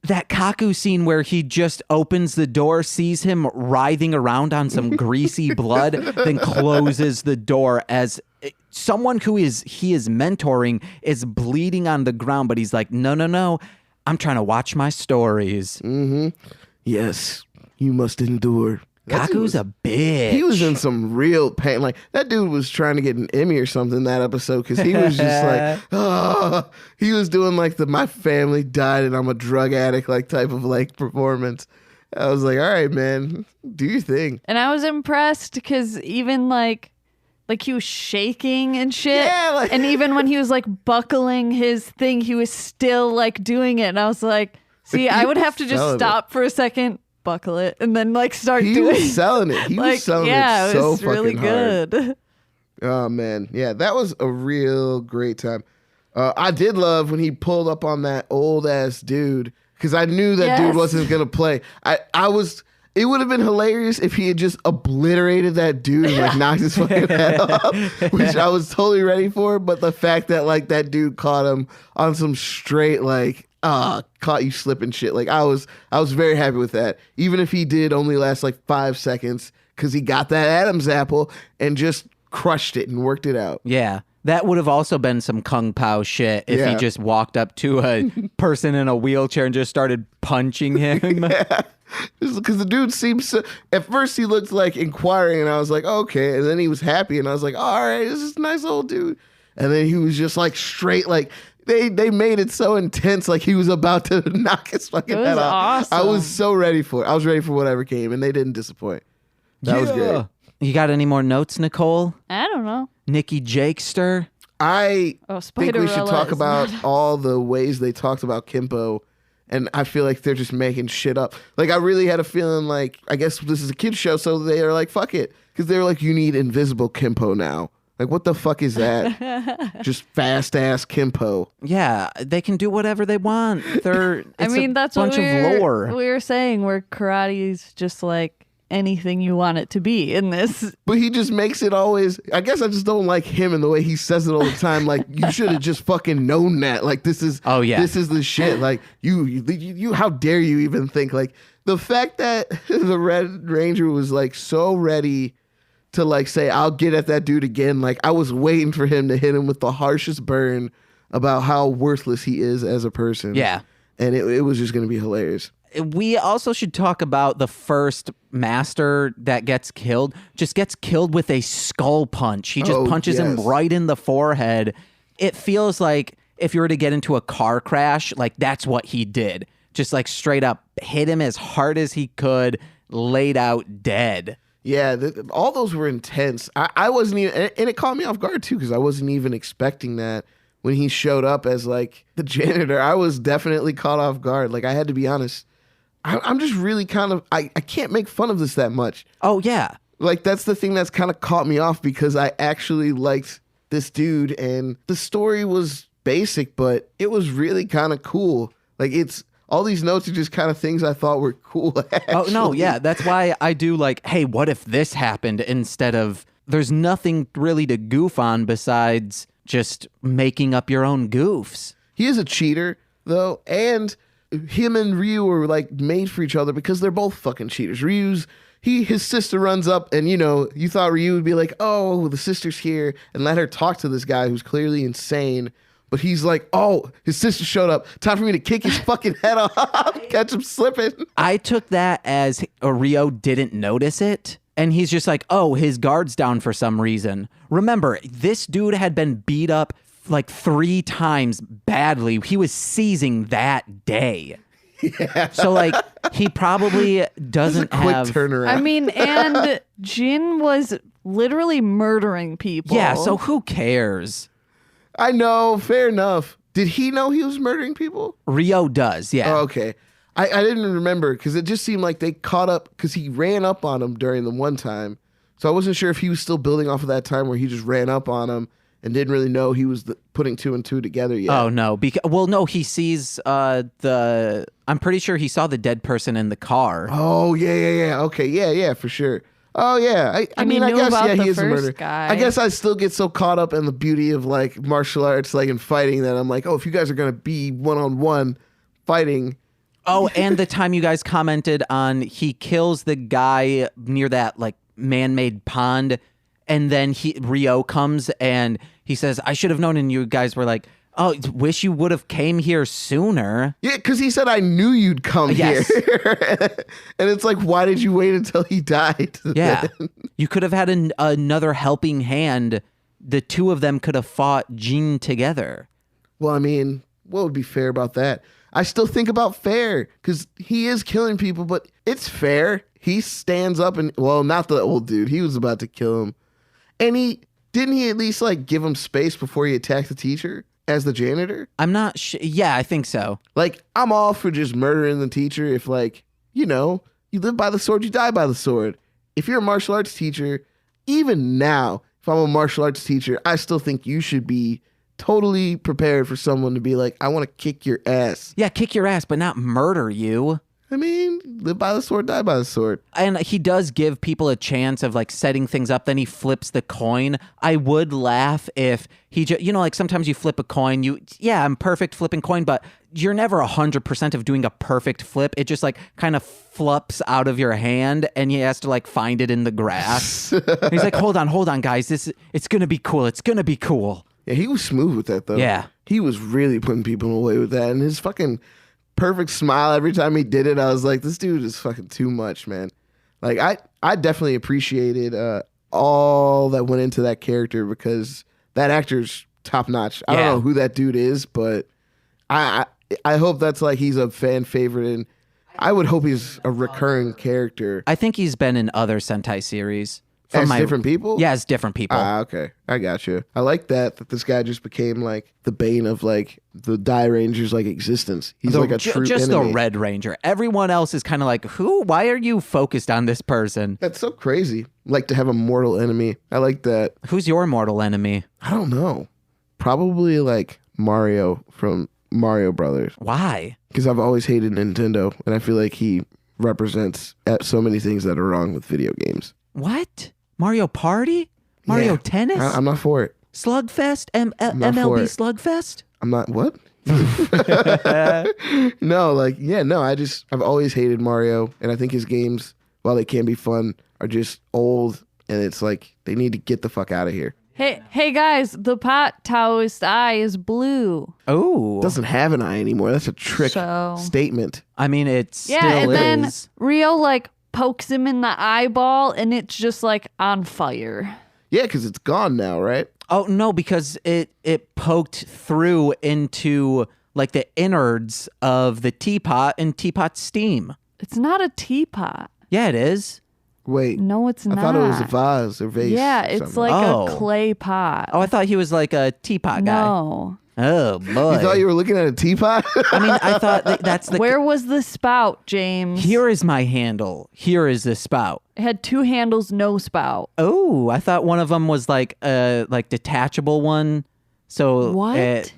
That Kaku scene where he just opens the door, sees him writhing around on some greasy blood, then closes the door as someone he is mentoring is bleeding on the ground, but he's like, no, I'm trying to watch my stories. Mm-hmm. Yes, you must endure. Kaku's a bitch. He was in some real pain. Like, that dude was trying to get an Emmy or something that episode because he was just like, oh, he was doing like my family died and I'm a drug addict like type of like performance. I was like, all right, man, do your thing. And I was impressed because even like he was shaking and shit. Yeah, and even when he was like buckling his thing, he was still like doing it. And I was like, see, I would have to just stop for a second, buckle it, and then like start doing it. He was selling it. He was selling it so was really fucking hard. good. Oh, man. Yeah, that was a real great time. I did love when he pulled up on that old ass dude because I knew that dude wasn't gonna play. It would have been hilarious if he had just obliterated that dude and like knocked his fucking head off, which I was totally ready for. But the fact that like that dude caught him on some straight like caught you slipping shit. Like I was very happy with that. Even if he did only last like 5 seconds because he got that Adam's apple and just crushed it and worked it out. Yeah. That would have also been some Kung Pao shit if he just walked up to a person in a wheelchair and just started punching him. Yeah. Because the dude seems so, at first he looked like inquiring and I was like, okay. And then he was happy and I was like, all right, this is a nice old dude. And then he was just like straight, like they made it so intense, like he was about to knock his fucking head off. Awesome. I was so ready for it. I was ready for whatever came and they didn't disappoint. That was great. You got any more notes, Nicole? I don't know. Nikki Jakester? I think we should talk about all the ways they talked about Kimpo, and I feel like they're just making shit up. Like, I really had a feeling like, I guess this is a kid's show, so they are like, fuck it. Because they were like, you need invisible Kimpo now. Like, what the fuck is that? Just fast-ass Kimpo. Yeah, they can do whatever they want. That's what of lore. We were saying where karate's just like anything you want it to be in this. But he just makes it always, I guess I just don't like him and the way he says it all the time. Like, you should have just fucking known that. Like, this is the shit. Like, you how dare you even think, like, the fact that the Red Ranger was like so ready to like say, I'll get at that dude again. Like, I was waiting for him to hit him with the harshest burn about how worthless he is as a person. Yeah. And it was just going to be hilarious. We also should talk about the first master that gets killed, just gets killed with a skull punch. He just punches him right in the forehead. It feels like if you were to get into a car crash, like that's what he did. Just like straight up hit him as hard as he could, laid out dead. Yeah, all those were intense. I wasn't even, and it caught me off guard too, because I wasn't even expecting that when he showed up as like the janitor. I was definitely caught off guard. Like, I had to be honest. I'm just really kind of, I can't make fun of this that much. Oh, yeah. Like, that's the thing that's kind of caught me off because I actually liked this dude and the story was basic, but it was really kind of cool. Like, it's, all these notes are just kind of things I thought were cool, actually. Oh, no, yeah. That's why I do like, hey, what if this happened instead of, there's nothing really to goof on besides just making up your own goofs. He is a cheater, though, and him and Ryu were like made for each other because they're both fucking cheaters. His sister runs up and, you know, you thought Ryu would be like, oh, the sister's here and let her talk to this guy who's clearly insane. But he's like, oh, his sister showed up. Time for me to kick his fucking head off, catch him slipping. I took that as Rio didn't notice it. And he's just like, oh, his guard's down for some reason. Remember, this dude had been beat up like 3 times badly. He was seizing that day. Yeah. So like he probably doesn't have turnaround. I mean, and Jin was literally murdering people. Yeah, so who cares? I know, fair enough. Did he know he was murdering people? Rio does, yeah. Oh, okay. I didn't remember because it just seemed like they caught up because he ran up on him during the one time. So I wasn't sure if he was still building off of that time where he just ran up on him and didn't really know he was putting 2 and 2 together yet. Oh, no. No, he sees I'm pretty sure he saw the dead person in the car. Oh, yeah. Okay, yeah, for sure. Oh, yeah. I mean, I guess, yeah, he is a murderer. Guy. I guess I still get so caught up in the beauty of, like, martial arts, like, in fighting that I'm like, oh, if you guys are going to be one-on-one fighting. Oh, and the time you guys commented on he kills the guy near that, like, man-made pond, and then Rio comes and he says, I should have known, and you guys were like, oh, wish you would have came here sooner. Yeah, because he said, I knew you'd come here. And it's like, why did you wait until he died? Yeah. You could have had another helping hand. The two of them could have fought Jin together. Well, I mean, what would be fair about that? I still think about fair because he is killing people, but it's fair. He stands up and, well, not the old dude. He was about to kill him. And didn't he at least like give him space before he attacked the teacher as the janitor? I'm not sure. Yeah, I think so. Like, I'm all for just murdering the teacher if, like, you know, you live by the sword, you die by the sword. If you're a martial arts teacher, even now, if I'm a martial arts teacher, I still think you should be totally prepared for someone to be like, I want to kick your ass. Yeah, kick your ass, but not murder you. I mean, live by the sword, die by the sword. And he does give people a chance of like setting things up. Then he flips the coin. I would laugh if he just, like sometimes you flip a coin. I'm perfect flipping coin, but you're never 100% of doing a perfect flip. It just like kind of flops out of your hand and he has to like find it in the grass. He's like, hold on, guys. It's going to be cool. It's going to be cool. Yeah, he was smooth with that though. Yeah. He was really putting people away with that. And his fucking perfect smile every time he did it, I was like, this dude is fucking too much, man. Like I definitely appreciated all that went into that character because that actor's top notch. I don't know who that dude is, but I hope that's like he's a fan favorite, and I would hope he's a recurring character. I think he's been in other Sentai series. As different people? Yeah, as different people. Okay. I got you. I like that this guy just became like the bane of like the Dairanger's like existence. He's like a true just enemy. the Red Ranger. Everyone else is kind of like, who? Why are you focused on this person? That's so crazy. Like to have a mortal enemy. I like that. Who's your mortal enemy? I don't know. Probably like Mario from Mario Brothers. Why? Because I've always hated Nintendo, and I feel like he represents so many things that are wrong with video games. What? Mario Party? Mario Tennis? I'm not for it. Slugfest? not for MLB it. Slugfest? I'm not, what? No, I've always hated Mario, and I think his games, while they can be fun, are just old, and it's like, they need to get the fuck out of here. Hey guys, the pot Taoist eye is blue. Oh. Doesn't have an eye anymore. That's a trick statement. I mean, it Yeah, still and then is. Rio like pokes him in the eyeball and it's just like on fire. Yeah, because it's gone now, right? Oh, no, because it poked through into like the innards of the teapot and teapot steam. It's not a teapot. Yeah, it is. Wait. No, it's not. I thought it was a vase or vase. Yeah, or it's something. like Oh. a clay pot. Oh, I thought he was like a teapot guy. No. Oh, boy. You thought you were looking at a teapot? I mean, I thought that's the... Where was the spout, James? Here is my handle. Here is the spout. It had two handles, no spout. Oh, I thought one of them was like a detachable one. So What?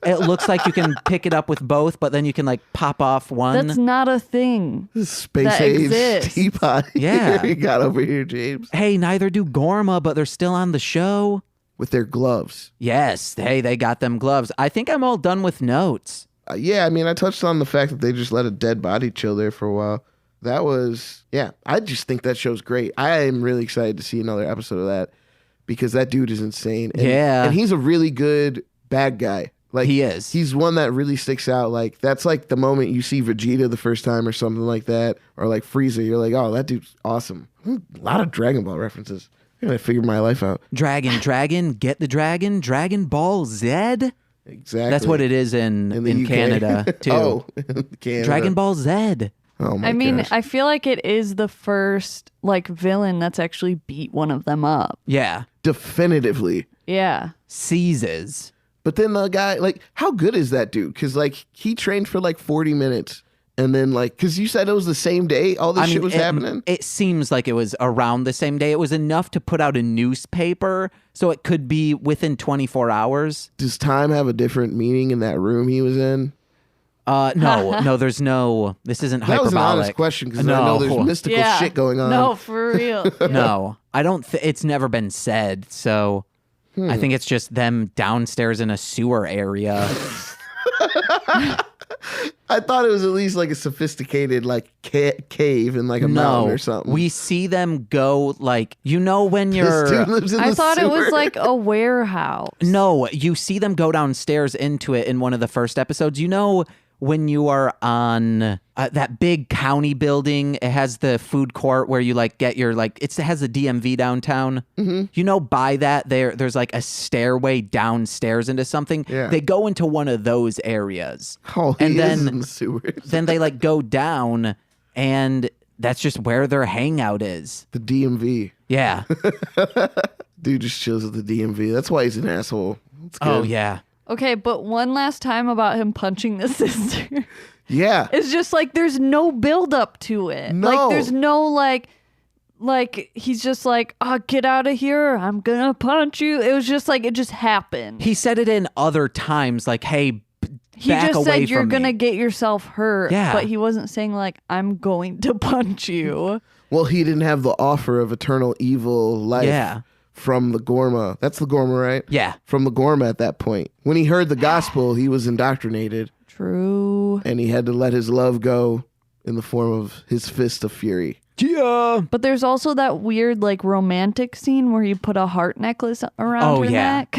It looks like you can pick it up with both, but then you can like pop off one. That's not a thing. This space That age exists. teapot. Yeah. You got over here, James. Hey, neither do Gorma, but they're still on the show. With their gloves. Yes. Hey, they got them gloves. I think I'm all done with notes. Yeah, I mean, I touched on the fact that they just let a dead body chill there for a while. That was, I just think that show's great. I am really excited to see another episode of that because that dude is insane. And, Yeah. And he's a really good bad guy. Like He is. He's one that really sticks out. Like that's like the moment you see Vegeta the first time or something like that, or like Frieza. You're like, oh, that dude's awesome. A lot of Dragon Ball references. I gotta figure my life out. Dragon, get the dragon, Dragon Ball Z. Exactly. That's what it is in the UK. Canada, too. Oh, Canada. Dragon Ball Z. Oh my I mean, gosh. I feel like it is the first like villain that's actually beat one of them up. Yeah. Definitively. Yeah. Seizes. But then the guy, like, how good is that dude? Because, like, he trained for, like, 40 minutes. And then, like, because you said it was the same day all this shit was happening? It seems like it was around the same day. It was enough to put out a newspaper, so it could be within 24 hours. Does time have a different meaning in that room he was in? No, there's no, this isn't That hyperbolic. was an honest question because I know there's mystical Yeah. shit going on. No, for real. No, I don't, it's never been said, so I think it's just them downstairs in a sewer area. I thought it was at least like a sophisticated like cave in like a mountain or something. We see them go like, when This you're... dude lives in I the thought it was sewer. like a warehouse. No, you see them go downstairs into it in one of the first episodes. You know, when you are on that big county building, it has the food court where you like get your like it has a DMV downtown. Mm-hmm. You know, by that there's like a stairway downstairs into something. Yeah. They go into one of those areas. Oh, he and is then in the sewers. then they like go down, and that's just where their hangout is. The DMV. Yeah. Dude just chills at the DMV. That's why he's an asshole. It's good. Oh yeah. Okay, but one last time about him punching the sister. Yeah. It's just like there's no build up to it. No. Like there's no like like he's just like, oh, get out of here, I'm gonna punch you. It was just like it just happened. He said it in other times, like, hey, He back just away said you're from gonna me. get yourself hurt. Yeah. But he wasn't saying like I'm going to punch you. Well, he didn't have the offer of eternal evil life Yeah. from the Gorma. That's the Gorma, right? Yeah. From the Gorma at that point. When he heard the gospel, he was indoctrinated, True. and he had to let his love go in the form of his fist of fury. Yeah. But there's also that weird like romantic scene where he put a heart necklace around her neck.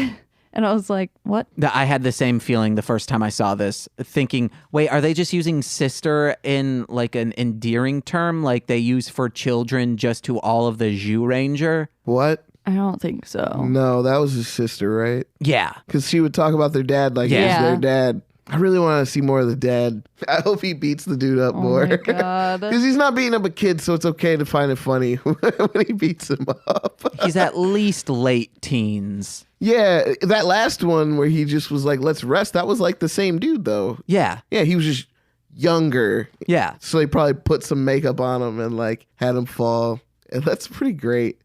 And I was like, what? I had the same feeling the first time I saw this, thinking, wait, are they just using sister in like an endearing term like they use for children just to all of the Dairanger? What? I don't think so. No, that was his sister, right? Yeah. Because she would talk about their dad like he was Yeah. their dad. I really want to see more of the dad. I hope he beats the dude up Oh more. my God. Because he's not beating up a kid, so it's okay to find it funny when he beats him up. He's at least late teens. Yeah, that last one where he just was like, let's rest, that was like the same dude, though. Yeah. Yeah, he was just younger. Yeah. So he probably put some makeup on him and like had him fall. And that's pretty great.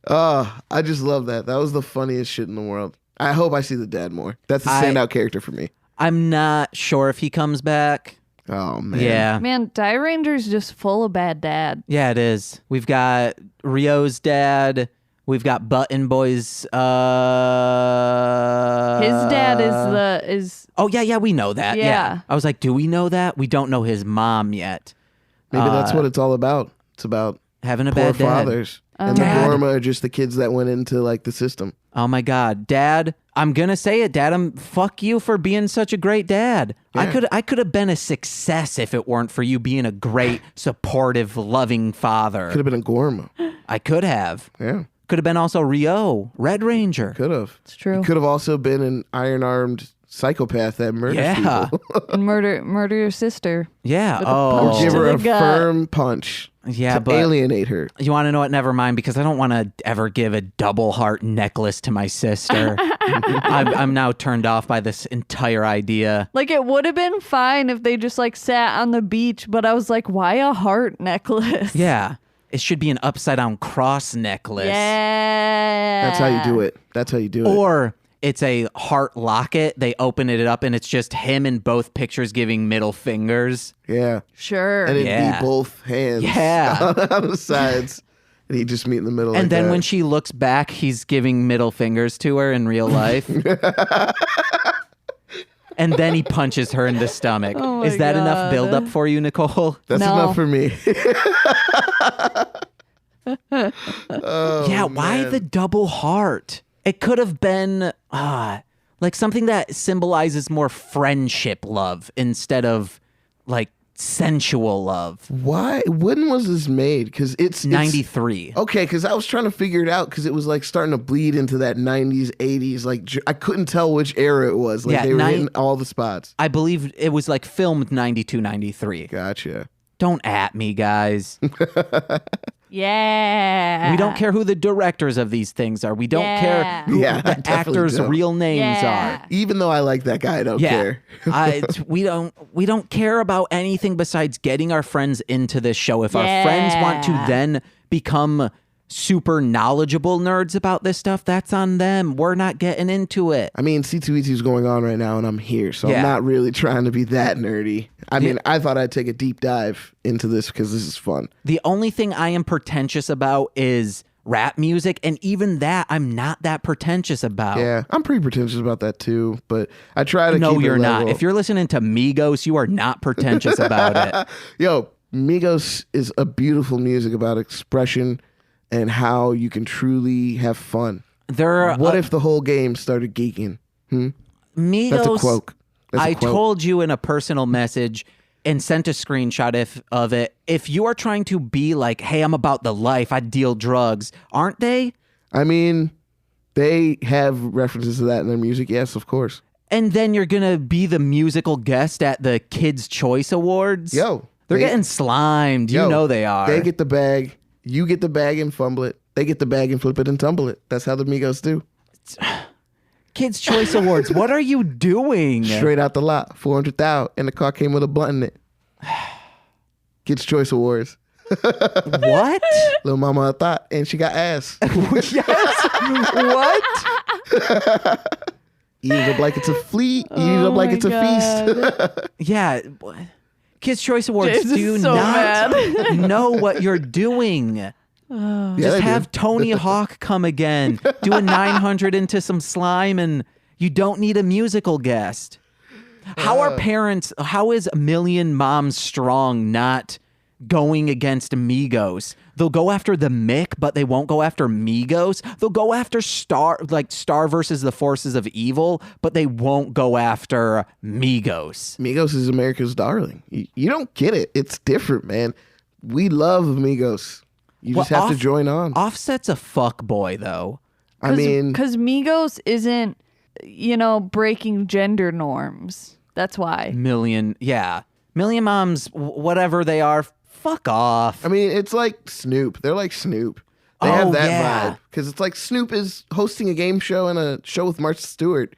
I just love that. That was the funniest shit in the world. I hope I see the dad more. That's a standout character for me. I'm not sure if he comes back. Oh, man. Yeah. Man, Dairanger's just full of bad dad. Yeah, it is. We've got Rio's dad. We've got Button Boy's His dad is Oh yeah, we know that. Yeah. I was like, do we know that? We don't know his mom yet. Maybe that's what it's all about. It's about Having a poor bad dad. fathers. And the Dad. Gorma are just the kids that went into like the system. Oh my God, Dad! I'm gonna say it, Dad. Fuck you for being such a great dad. Yeah. I could have been a success if it weren't for you being a great, supportive, loving father. Could have been a Gorma. I could have. Yeah, Could have been also Rio, Red Ranger. could have. It's true. Could have also been an iron-armed psychopath that murders Yeah. people. And murder your sister. Yeah. With a Oh. punch Give to her the a gut. firm punch Yeah, to but alienate her. you want to know what? Never mind, because I don't want to ever give a double heart necklace to my sister. I'm now turned off by this entire idea. Like it would have been fine if they just like sat on the beach, but I was like, why a heart necklace? Yeah. It should be an upside down cross necklace. Yeah. That's how you do it. That's how you do it. Or it's a heart locket. They open it up and it's just him in both pictures giving middle fingers. Yeah. Sure. And it'd Yeah. be both hands Yeah. on the sides. And he'd just meet in the middle. And like then that. when she looks back, he's giving middle fingers to her in real life. And then he punches her in the stomach. Oh my Is that enough God. buildup for you, Nicole? That's No. enough for me. Yeah, why man. the double heart? It could have been like something that symbolizes more friendship love instead of like sensual love. Why? When was this made? Because it's 93. Okay, because I was trying to figure it out because it was like starting to bleed into that 90s, 80s. Like I couldn't tell which era it was. Like Yeah, they were hitting all the spots. I believe it was like filmed 92, 93. Gotcha. Don't at me, guys. Yeah. We don't care who the directors of these things are. We don't care who Yeah, I the definitely actors' don't. real names Yeah. are. Even though I like that guy, I don't Yeah, care. we don't care about anything besides getting our friends into this show. If our friends want to Yeah. then become super knowledgeable nerds about this stuff, that's on them. We're not getting into it. I mean, C2E2 is going on right now, and I'm here, so Yeah. I'm not really trying to be that nerdy. I mean, I thought I'd take a deep dive into this because this is fun. The only thing I am pretentious about is rap music, and even that I'm not that pretentious about. Yeah, I'm pretty pretentious about that too, but I try to No, keep it you're not. level. If you're listening to Migos, you are not pretentious about it. Yo, Migos is a beautiful music about expression and how you can truly have fun. There are What if the whole game started geeking? Migos. That's a quote. That's a I quote. told you in a personal message and sent a screenshot of it. If you are trying to be like, hey, I'm about the life, I deal drugs, aren't they? I mean, they have references to that in their music. Yes, of course. And then you're going to be the musical guest at the Kids' Choice Awards? Yo, They're they- getting slimed. You Yo, know they are. They get the bag. You get the bag and fumble it. They get the bag and flip it and tumble it. That's how the Migos do. Kids' Choice Awards. What are you doing? Straight out the lot, 400,000, and the car came with a button in it. Kids' Choice Awards. What? Little mama a thought, and she got ass. Yes. What? Eat it up like it's a flea. Eat it up like my it's a feast. Yeah. Kids' Choice Awards James is do so not mad. know what you're doing. Yeah, Just they have do. Tony Hawk come again, do a 900 into some slime, and you don't need a musical guest. How are parents, how is Million Moms Strong not going against Migos? They'll go after the Mick, but they won't go after Migos. They'll go after Star versus the Forces of Evil, but they won't go after Migos. Migos is America's darling. You don't get it. It's different, man. We love Migos. You just have to join on. Offset's a fuck boy, though. I mean, because Migos isn't, breaking gender norms. That's why. Million Moms, whatever they are, fuck off. I mean, it's like Snoop. They're like Snoop. They have that vibe. Because it's like Snoop is hosting a game show and a show with Martha Stewart.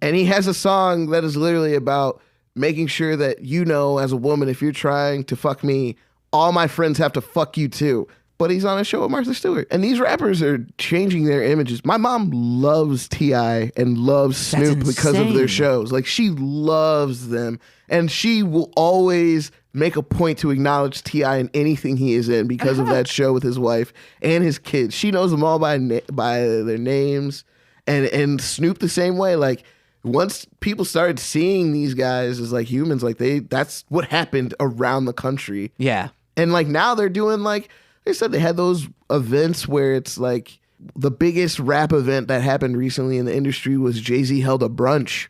And he has a song that is literally about making sure that as a woman, if you're trying to fuck me, all my friends have to fuck you too. But he's on a show with Martha Stewart. And these rappers are changing their images. My mom loves T.I. and loves Snoop because of their shows. Like, she loves them. And she will always make a point to acknowledge T.I. in anything he is in because of that show with his wife and his kids. She knows them all by their names. And Snoop the same way. Like, once people started seeing these guys as like humans, like that's what happened around the country. Yeah. And like now they're doing like they said they had those events where it's like the biggest rap event that happened recently in the industry was Jay-Z held a brunch.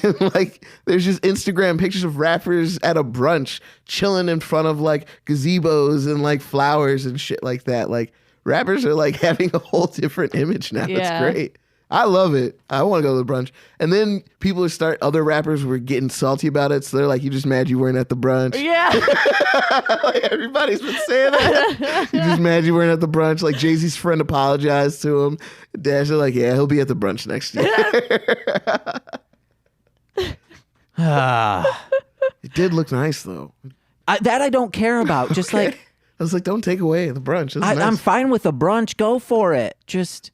And like there's just Instagram pictures of rappers at a brunch chilling in front of like gazebos and like flowers and shit like that. Like rappers are like having a whole different image now. Yeah. It's great. I love it. I want to go to the brunch. And then other rappers were getting salty about it. So they're like, you just mad you weren't at the brunch. Yeah. Like, everybody's been saying that. You just mad you weren't at the brunch. Like Jay-Z's friend apologized to him. Dash are like, yeah, he'll be at the brunch next year. It did look nice though. That I don't care about. Just like, I was like, don't take away the brunch. I'm fine with a brunch. Go for it. Just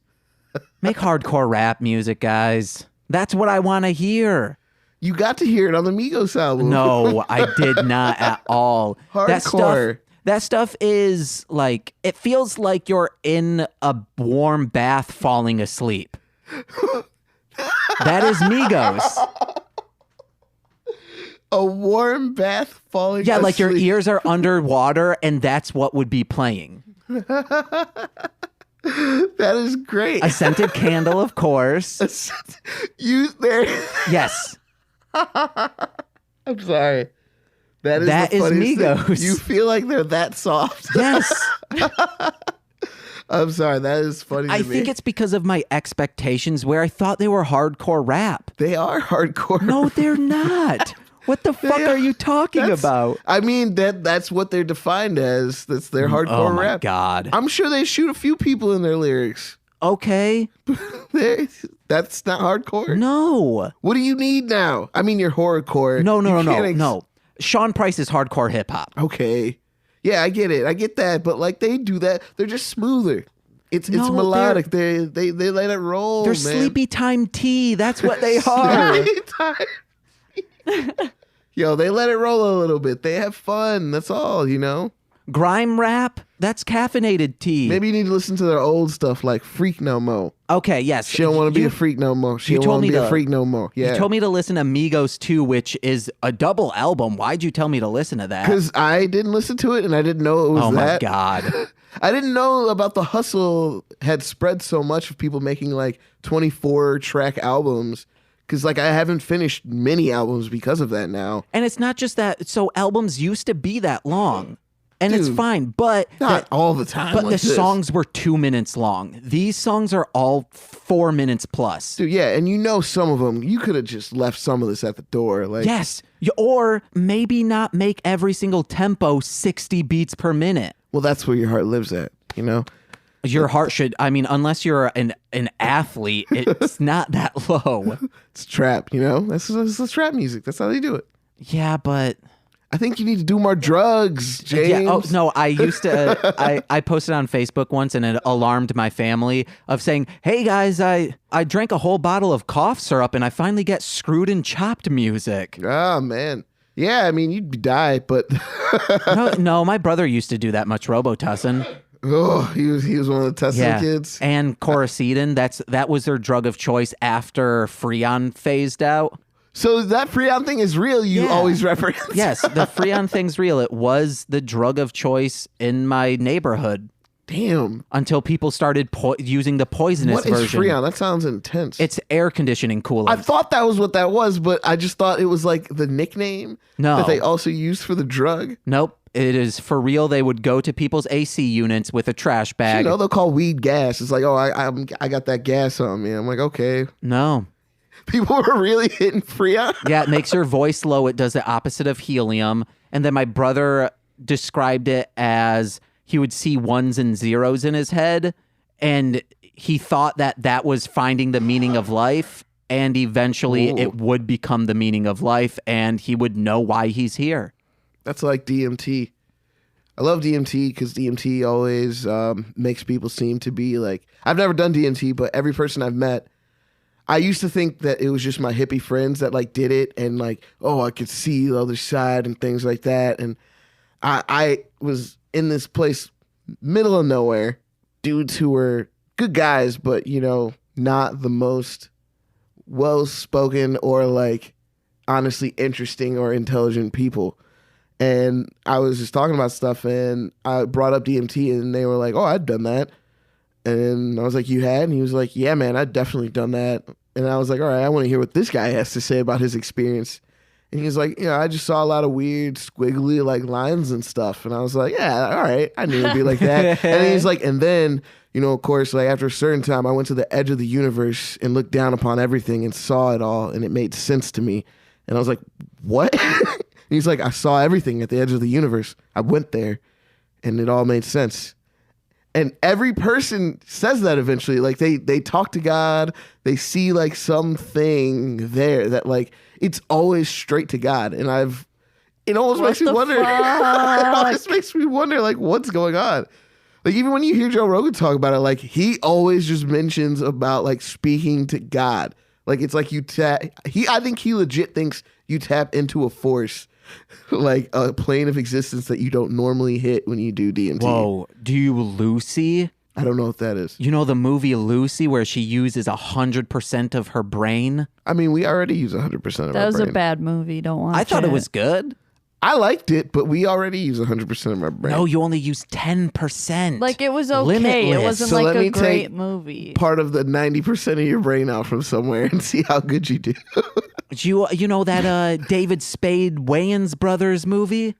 make hardcore rap music, guys. That's what I want to hear. You got to hear it on the Migos album. No, I did not at all. Hardcore. That stuff is like, it feels like you're in a warm bath falling asleep. That is Migos. A warm bath falling Yeah, asleep. like your ears are underwater and that's what would be playing. That is great. A scented candle, of course. You there? Yes. I'm sorry. That That the is funniest Migos. thing. You feel like they're that soft. Yes. I'm sorry. That is funny to I me. think it's because of my expectations where I thought they were hardcore rap. They are hardcore. No, they're not. What the fuck are you talking about? I mean, that's what they're defined as. That's their hardcore Oh my rap. God. I'm sure they shoot a few people in their lyrics. Okay. That's not hardcore. No. What do you need now? I mean, you're horrorcore. No. Sean Price is hardcore hip hop. Okay. Yeah, I get it. I get that. But like they do that, they're just smoother. It's No, melodic. They let it roll. They're man. sleepy time tea. That's what they are. Sleepy time. Yo, they let it roll a little bit. They have fun. That's all, Grime rap, that's caffeinated tea. Maybe you need to listen to their old stuff like Freak No More. Okay, yes. She don't want to be a freak no more. She don't want to be a freak no more. Yeah. You told me to listen to Migos 2, which is a double album. Why'd you tell me to listen to that? Because I didn't listen to it and I didn't know it was Oh my that. God. I didn't know about the hustle had spread so much of people making like 24 track albums. Because like I haven't finished many albums because of that now. And it's not just that. So albums used to be that long. And Dude, it's fine, but not all the time. But like the this. songs were 2 minutes long. These songs are all 4 minutes plus. Dude, yeah, and some of them, you could have just left some of this at the door. Like, Yes. Or maybe not make every single tempo 60 beats per minute. well, that's where your heart lives at, Your heart should, unless you're an athlete, it's not that low. It's trap, That's trap music. That's how they do it. Yeah, but I think you need to do more drugs, James. Yeah. Oh no, I used to. I posted on Facebook once, and it alarmed my family of saying, "Hey guys, I drank a whole bottle of cough syrup, and I finally get screwed and chopped music." Oh man, yeah. I mean, you'd die, but No, my brother used to do that much Robitussin. oh, he was one of the Tesla kids. And Coricidin. That was their drug of choice after Freon phased out. So that Freon thing is real. You always reference. Yes, the Freon thing's real. It was the drug of choice in my neighborhood. Damn. Until people started using the poisonous version. What is Freon? That sounds intense. It's air conditioning coolant. I thought that was what that was, but I just thought it was like the nickname that they also used for the drug. Nope. It is for real. They would go to people's AC units with a trash bag. You know, they'll call weed gas. It's like, oh, I got that gas on me. I'm like, okay. No. People were really hitting Freon. Yeah, it makes your voice low. It does the opposite of helium. And then my brother described it as he would see ones and zeros in his head. And he thought that was finding the meaning of life. And eventually it would become the meaning of life. And he would know why he's here. That's like DMT. I love DMT because DMT always makes people seem to be like... I've never done DMT, but every person I've met... I used to think that it was just my hippie friends that like did it and like, oh, I could see the other side and things like that. And I was in this place, middle of nowhere, dudes who were good guys, but you know, not the most well-spoken or like honestly interesting or intelligent people. And I was just talking about stuff and I brought up DMT and they were like, oh, I'd done that. And I was like, you had? And he was like, yeah, man, I'd definitely done that. And I was like, all right, I want to hear what this guy has to say about his experience. And he was like, you know, I just saw a lot of weird, squiggly, like, lines and stuff. And I was like, yeah, all right, I knew it'd be like that. And he's like, and then, you know, of course, like, after a certain time, I went to the edge of the universe and looked down upon everything and saw it all, and it made sense to me. And I was like, what? And he's like, I saw everything at the edge of the universe. I went there, and it all made sense. And every person says that eventually. Like they talk to God, they see like something there that like it's always straight to God. And it almost makes me wonder. It almost makes me wonder like what's going on. Like even when you hear Joe Rogan talk about it, like he always just mentions about like speaking to God. Like it's like I think he legit thinks you tap into a force. Like a plane of existence that you don't normally hit when you do DMT. Whoa. Do you Lucy? I don't know what that is. You know the movie Lucy where she uses 100% of her brain? I mean, we already use 100% of our brain. That was a bad movie. Don't watch it. I thought it was good. I liked it, but we already use 100% of our brain. No, you only use 10%. Like it was okay. Limitless. It wasn't So like let a me great take movie. part of the 90% of your brain out from somewhere and see how good you do. You know that David Spade Wayans Brothers movie?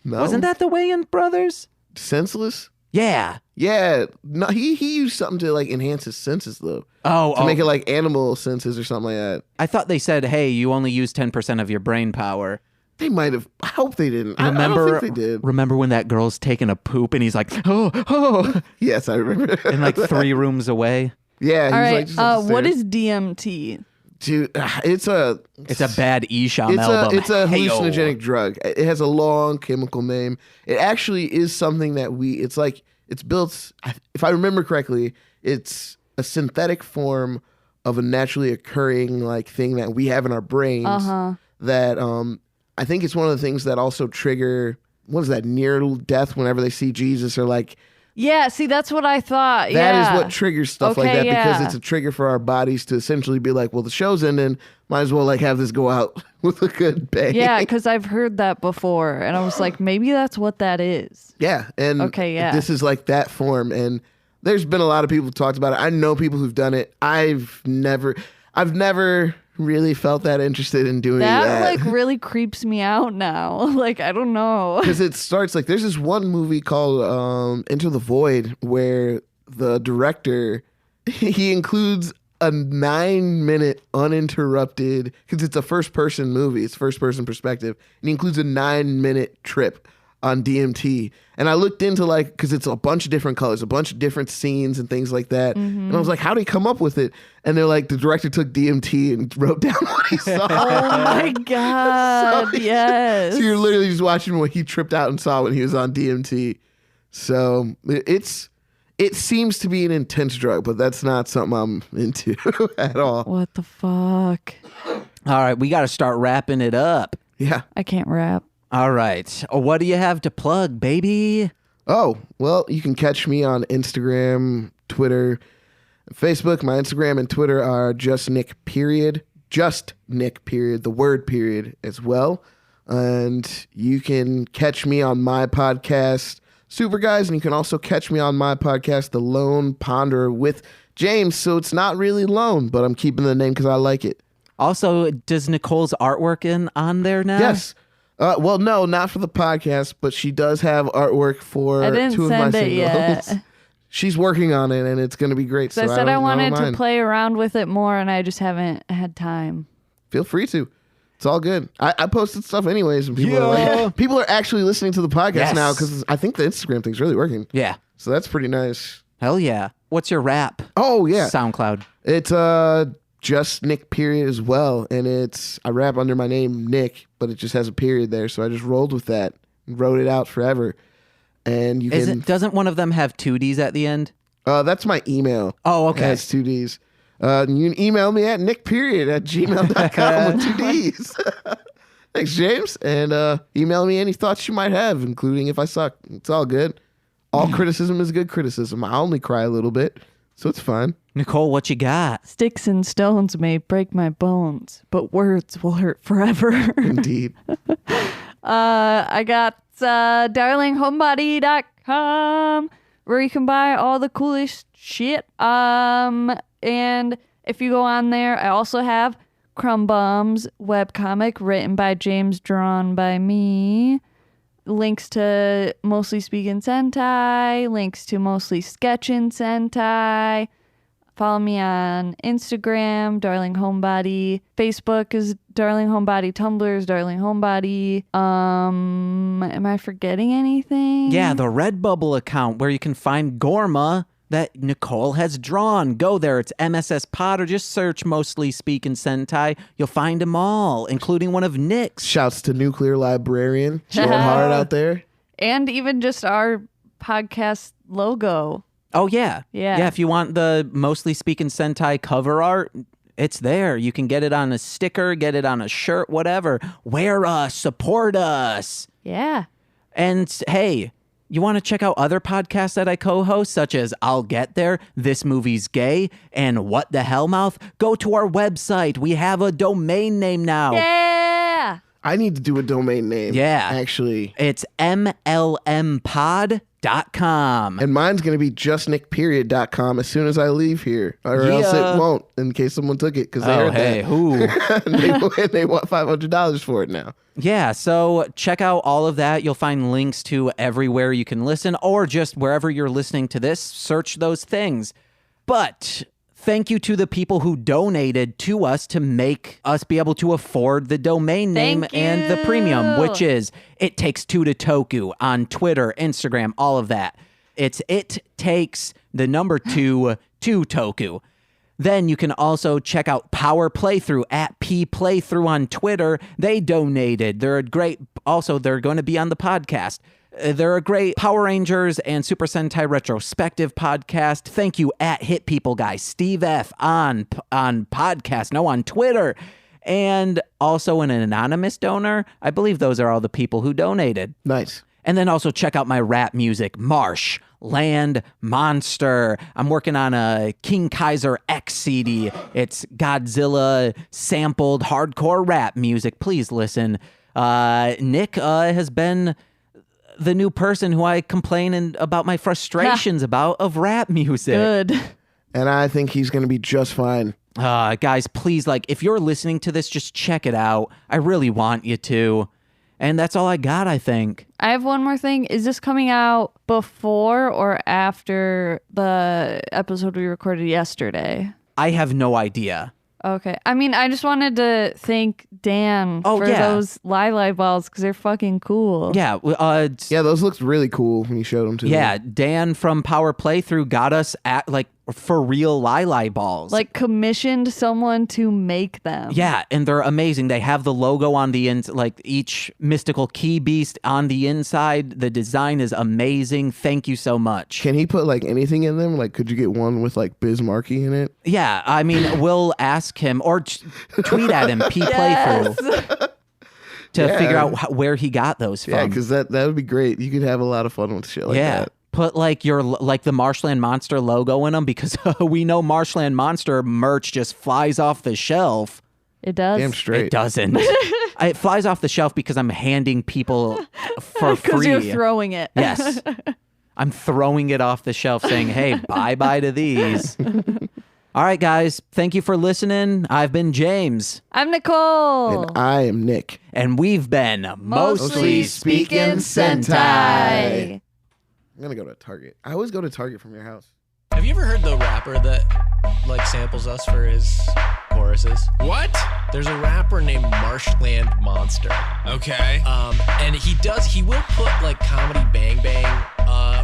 No. Wasn't that the Wayans Brothers? Senseless? Yeah. Yeah. No, he used something to like enhance his senses though. To make it like animal senses or something like that. I thought they said, hey, you only use 10% of your brain power. They might have. I hope they didn't. I don't think they did. Remember when that girl's taking a poop and he's like, oh. Yes, I remember. And like 3 rooms away. Yeah. All right. Like, just what is DMT? Dude, it's a bad Esham album. It's a Hey-o. hallucinogenic drug. It has a long chemical name. It actually is something that it's built, if I remember correctly, it's a synthetic form of a naturally occurring like thing that we have in our brains that I think it's one of the things that also trigger, what is that, near death whenever they see Jesus or like. Yeah, see, that's what I thought. That yeah. is what triggers stuff like that because it's a trigger for our bodies to essentially be like, well, the show's ending. Might as well like have this go out with a good bang. Yeah, because I've heard that before. And I was like, maybe that's what that is. Yeah. And this is like that form. And there's been a lot of people who talked about it. I know people who've done it. I've never really felt that interested in doing that. That like really creeps me out now. Like, I don't know. Because it starts like, there's this one movie called Into the Void where the director, he includes a 9-minute uninterrupted, because it's a first-person movie, it's first-person perspective, and he includes a 9-minute trip on DMT. And I looked into like, because it's a bunch of different colors, a bunch of different scenes and things like that. And I was like, how did he come up with it? And they're like, the director took DMT and wrote down what he saw. Oh my God. Yes. So you're literally just watching what he tripped out and saw when he was on DMT. So it seems to be an intense drug, but that's not something I'm into at all. What the fuck? All right, we got to start wrapping it up. Yeah. I can't rap. All right. What do you have to plug, baby? Oh, well, you can catch me on Instagram, Twitter, Facebook. My Instagram and Twitter are just Nick period, the word period as well. And you can catch me on my podcast, Super Guys, and you can also catch me on my podcast, The Lone Ponderer with James. So it's not really lone, but I'm keeping the name because I like it. Also, does Nicole's artwork on there now? Yes. Well, no, not for the podcast, but she does have artwork for two of my send it singles. yet. She's working on it, and it's going to be great. So I said I wanted to play around with it more, and I just haven't had time. Feel free to. It's all good. I posted stuff anyways, and people are actually listening to the podcast now because I think the Instagram thing's really working. Yeah. So that's pretty nice. Hell yeah. What's your rap? Oh, yeah. SoundCloud. It's just Nick period as well, and I rap under my name Nick, but it just has a period there, so I just rolled with that and wrote it out forever. And doesn't one of them have 2 Ds at the end? That's my email. Oh, okay. It has 2 Ds. You can email me at nickperiod@gmail.com with 2 Ds. Thanks, James. And email me any thoughts you might have, including if I suck. It's all good. All criticism is good criticism. I only cry a little bit, so it's fine. Nicole, what you got? Sticks and stones may break my bones, but words will hurt forever. Indeed. I got darlinghomebody.com where you can buy all the coolest shit. And if you go on there, I also have Crumb Bums webcomic written by James, drawn by me. Links to Mostly Speaking Sentai, links to Mostly Sketchin' Sentai. Follow me on Instagram, Darling Homebody. Facebook is Darling Homebody. Tumblr is Darling Homebody. Am I forgetting anything? Yeah, the RedBubble account where you can find Gorma that Nicole has drawn. Go there. It's MSS Pod, or just search Mostly Speaking Sentai. You'll find them all, including one of Nick's. Shouts to Nuclear Librarian. Going hard out there. And even just our podcast logo. Oh, yeah. Yeah. Yeah, if you want the Mostly Speaking Sentai cover art, it's there. You can get it on a sticker, get it on a shirt, whatever. Wear us, support us. Yeah. And hey, you want to check out other podcasts that I co-host, such as I'll Get There, This Movie's Gay, and What the Hell Mouth? Go to our website. We have a domain name now. Yeah. I need to do a domain name. Yeah. Actually. It's mlmpod.com. And mine's going to be justnickperiod.com as soon as I leave here. Or else it won't, in case someone took it, because they heard that. Who? and they want $500 for it now. Yeah, so check out all of that. You'll find links to everywhere you can listen, or just wherever you're listening to this, search those things. But thank you to the people who donated to us to make us be able to afford the domain name and the premium, which is It Takes Two to Toku on Twitter, Instagram, all of that. It's It Takes the number 2 to Toku. Then you can also check out Power Playthrough at P Playthrough on Twitter. They donated. They're a great, also they're going to be on the podcast. They're a great Power Rangers and Super Sentai retrospective podcast. Thank you at Hit People Guy, Steve F on podcast, on Twitter. And also an anonymous donor. I believe those are all the people who donated. Nice. And then also check out my rap music, Marsh, Land, Monster. I'm working on a King Kaiser X CD. It's Godzilla sampled hardcore rap music. Please listen. Nick has been the new person who I complain about my frustrations of rap music. Good. And I think he's going to be just fine. Guys, please, if you're listening to this, just check it out. I really want you to. And that's all I got, I think. I have one more thing. Is this coming out before or after the episode we recorded yesterday? I have no idea. Okay. I mean, I just wanted to thank Dan for those Lili balls because they're fucking cool. Yeah. Yeah, those looked really cool when you showed them to me. Yeah, Dan from Power Playthrough got us at for real Lili balls. Like commissioned someone to make them. Yeah, and they're amazing. They have the logo on the inside, like each mystical key beast on the inside. The design is amazing. Thank you so much. Can he put like anything in them? Like, could you get one with like Biz Markie in it? Yeah, I mean, we'll ask him or tweet at him, Playthrough, to figure out where he got those from. Yeah, because that would be great. You could have a lot of fun with shit like that. Put the Marshland Monster logo in them because we know Marshland Monster merch just flies off the shelf. It does. Damn straight. It doesn't. It flies off the shelf because I'm handing people for free. Because you're throwing it. Yes. I'm throwing it off the shelf saying, hey, bye-bye to these. All right, guys. Thank you for listening. I've been James. I'm Nicole. And I am Nick. And we've been Mostly Speaking Sentai. I'm going to go to Target. I always go to Target from your house. Have you ever heard the rapper that samples us for his choruses? What? There's a rapper named Marshland Monster. Okay. And he will put Comedy Bang Bang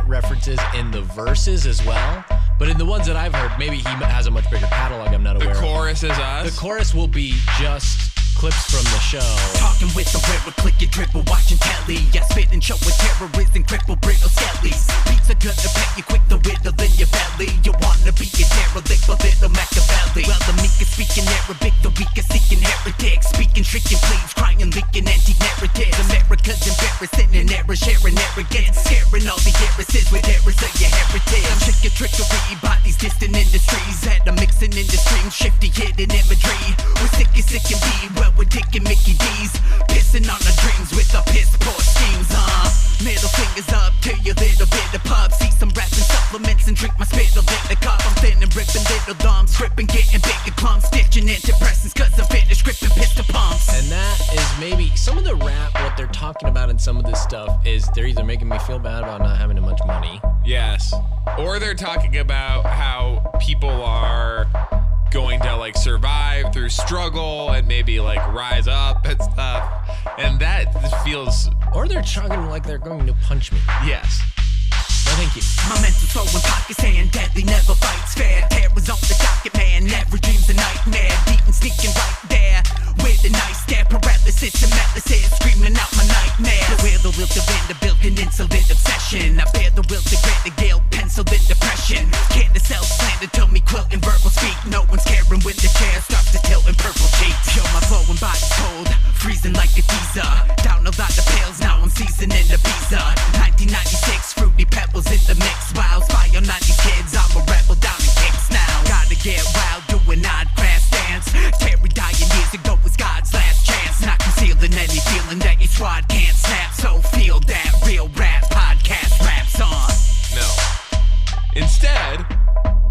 references in the verses as well. But in the ones that I've heard, maybe he has a much bigger catalog I'm not aware of. The chorus is us? The chorus will be just clips from the show. Talking with the river, click and dribble, watching telly. I spit and choke with terrorists and cripple brittle skellies. Beats are gonna pet you quick, the riddle in your belly. You wanna be a derelict, but little Machiavelli. Well, the meek is speaking Arabic, the weak is seeking heretics. Speaking, shrieking, please, crying, leaking anti-narratives. America's embarrassing and error, sharing arrogance. Scaring all the heiresses with errors of your heritage. I'm tricking trickery by these distant industries. At a mixing in the streams, shifty hidden imagery. We're sick and be well. We're dicking Mickey D's, pissing on our dreams with our piss poor schemes, Middle fingers up to your little bit of pub. See some rats and supplements and drink my spittle in the cup. I'm thin and ripping little thumbs, ripping, getting bigger clumps, stitching antidepressants cause I'm finished gripping pistol pumps. And that is maybe some of the rap, what they're talking about in some of this stuff is they're either making me feel bad about not having much money. Yes. Or they're talking about how people are going to survive through struggle and maybe rise up and stuff, and that feels. Or they're chugging like they're going to punch me. Yes. No, thank you. My mental soul in pockets, hand deadly, never fights fair. Terror's on the docket, man. Every dream's a nightmare. Deep and sneaking right there with a nice stare, paralysis and malices, screaming out my nightmare. The will to win the built-in insolent obsession. I bear the will to grit the guilt, penciled in depression. Can't the self-slander tell me quilting verbal speak. No one's caring when the chair starts to tilt in purple cheeks. Yo, my flowing body's cold, freezing like a teaser. Down a lot of pills, now I'm seasoning the pizza. 1996, fruity pebbles in the mix. Wow, spy on 90s kids, I'm a rebel down in kicks now. Gotta get wild, doing odd grass dance. Terry dying years ago was God's last chance. Not concealing any feeling that your squad can't snap. So feel that real rap podcast rap song. No. Instead,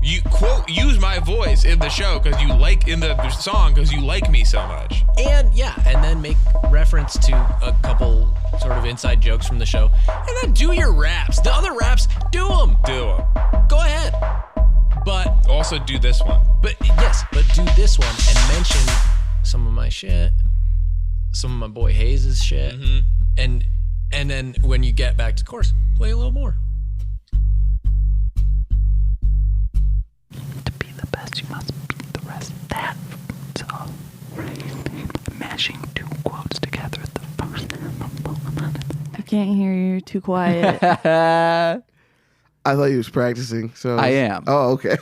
you use my voice in the show because you in the song because you like me so much. And then make reference to a couple sort of inside jokes from the show. And then do your raps. The other raps, do them. Go ahead. But also do this one. But do this one and mention some of my shit, some of my boy Hayes' shit, and then when you get back to course, play a little more. To be the best, you must beat the rest. That's all. Mashing two quotes together at the first. I can't hear you. You're too quiet. I thought he was practicing, so I am. Oh, okay.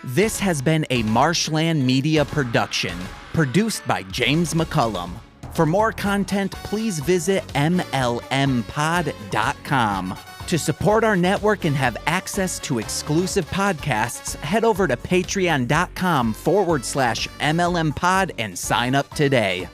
This has been a Marshland Media production, produced by James McCullum. For more content, please visit mlmpod.com. To support our network and have access to exclusive podcasts, head over to patreon.com/MLMpod and sign up today.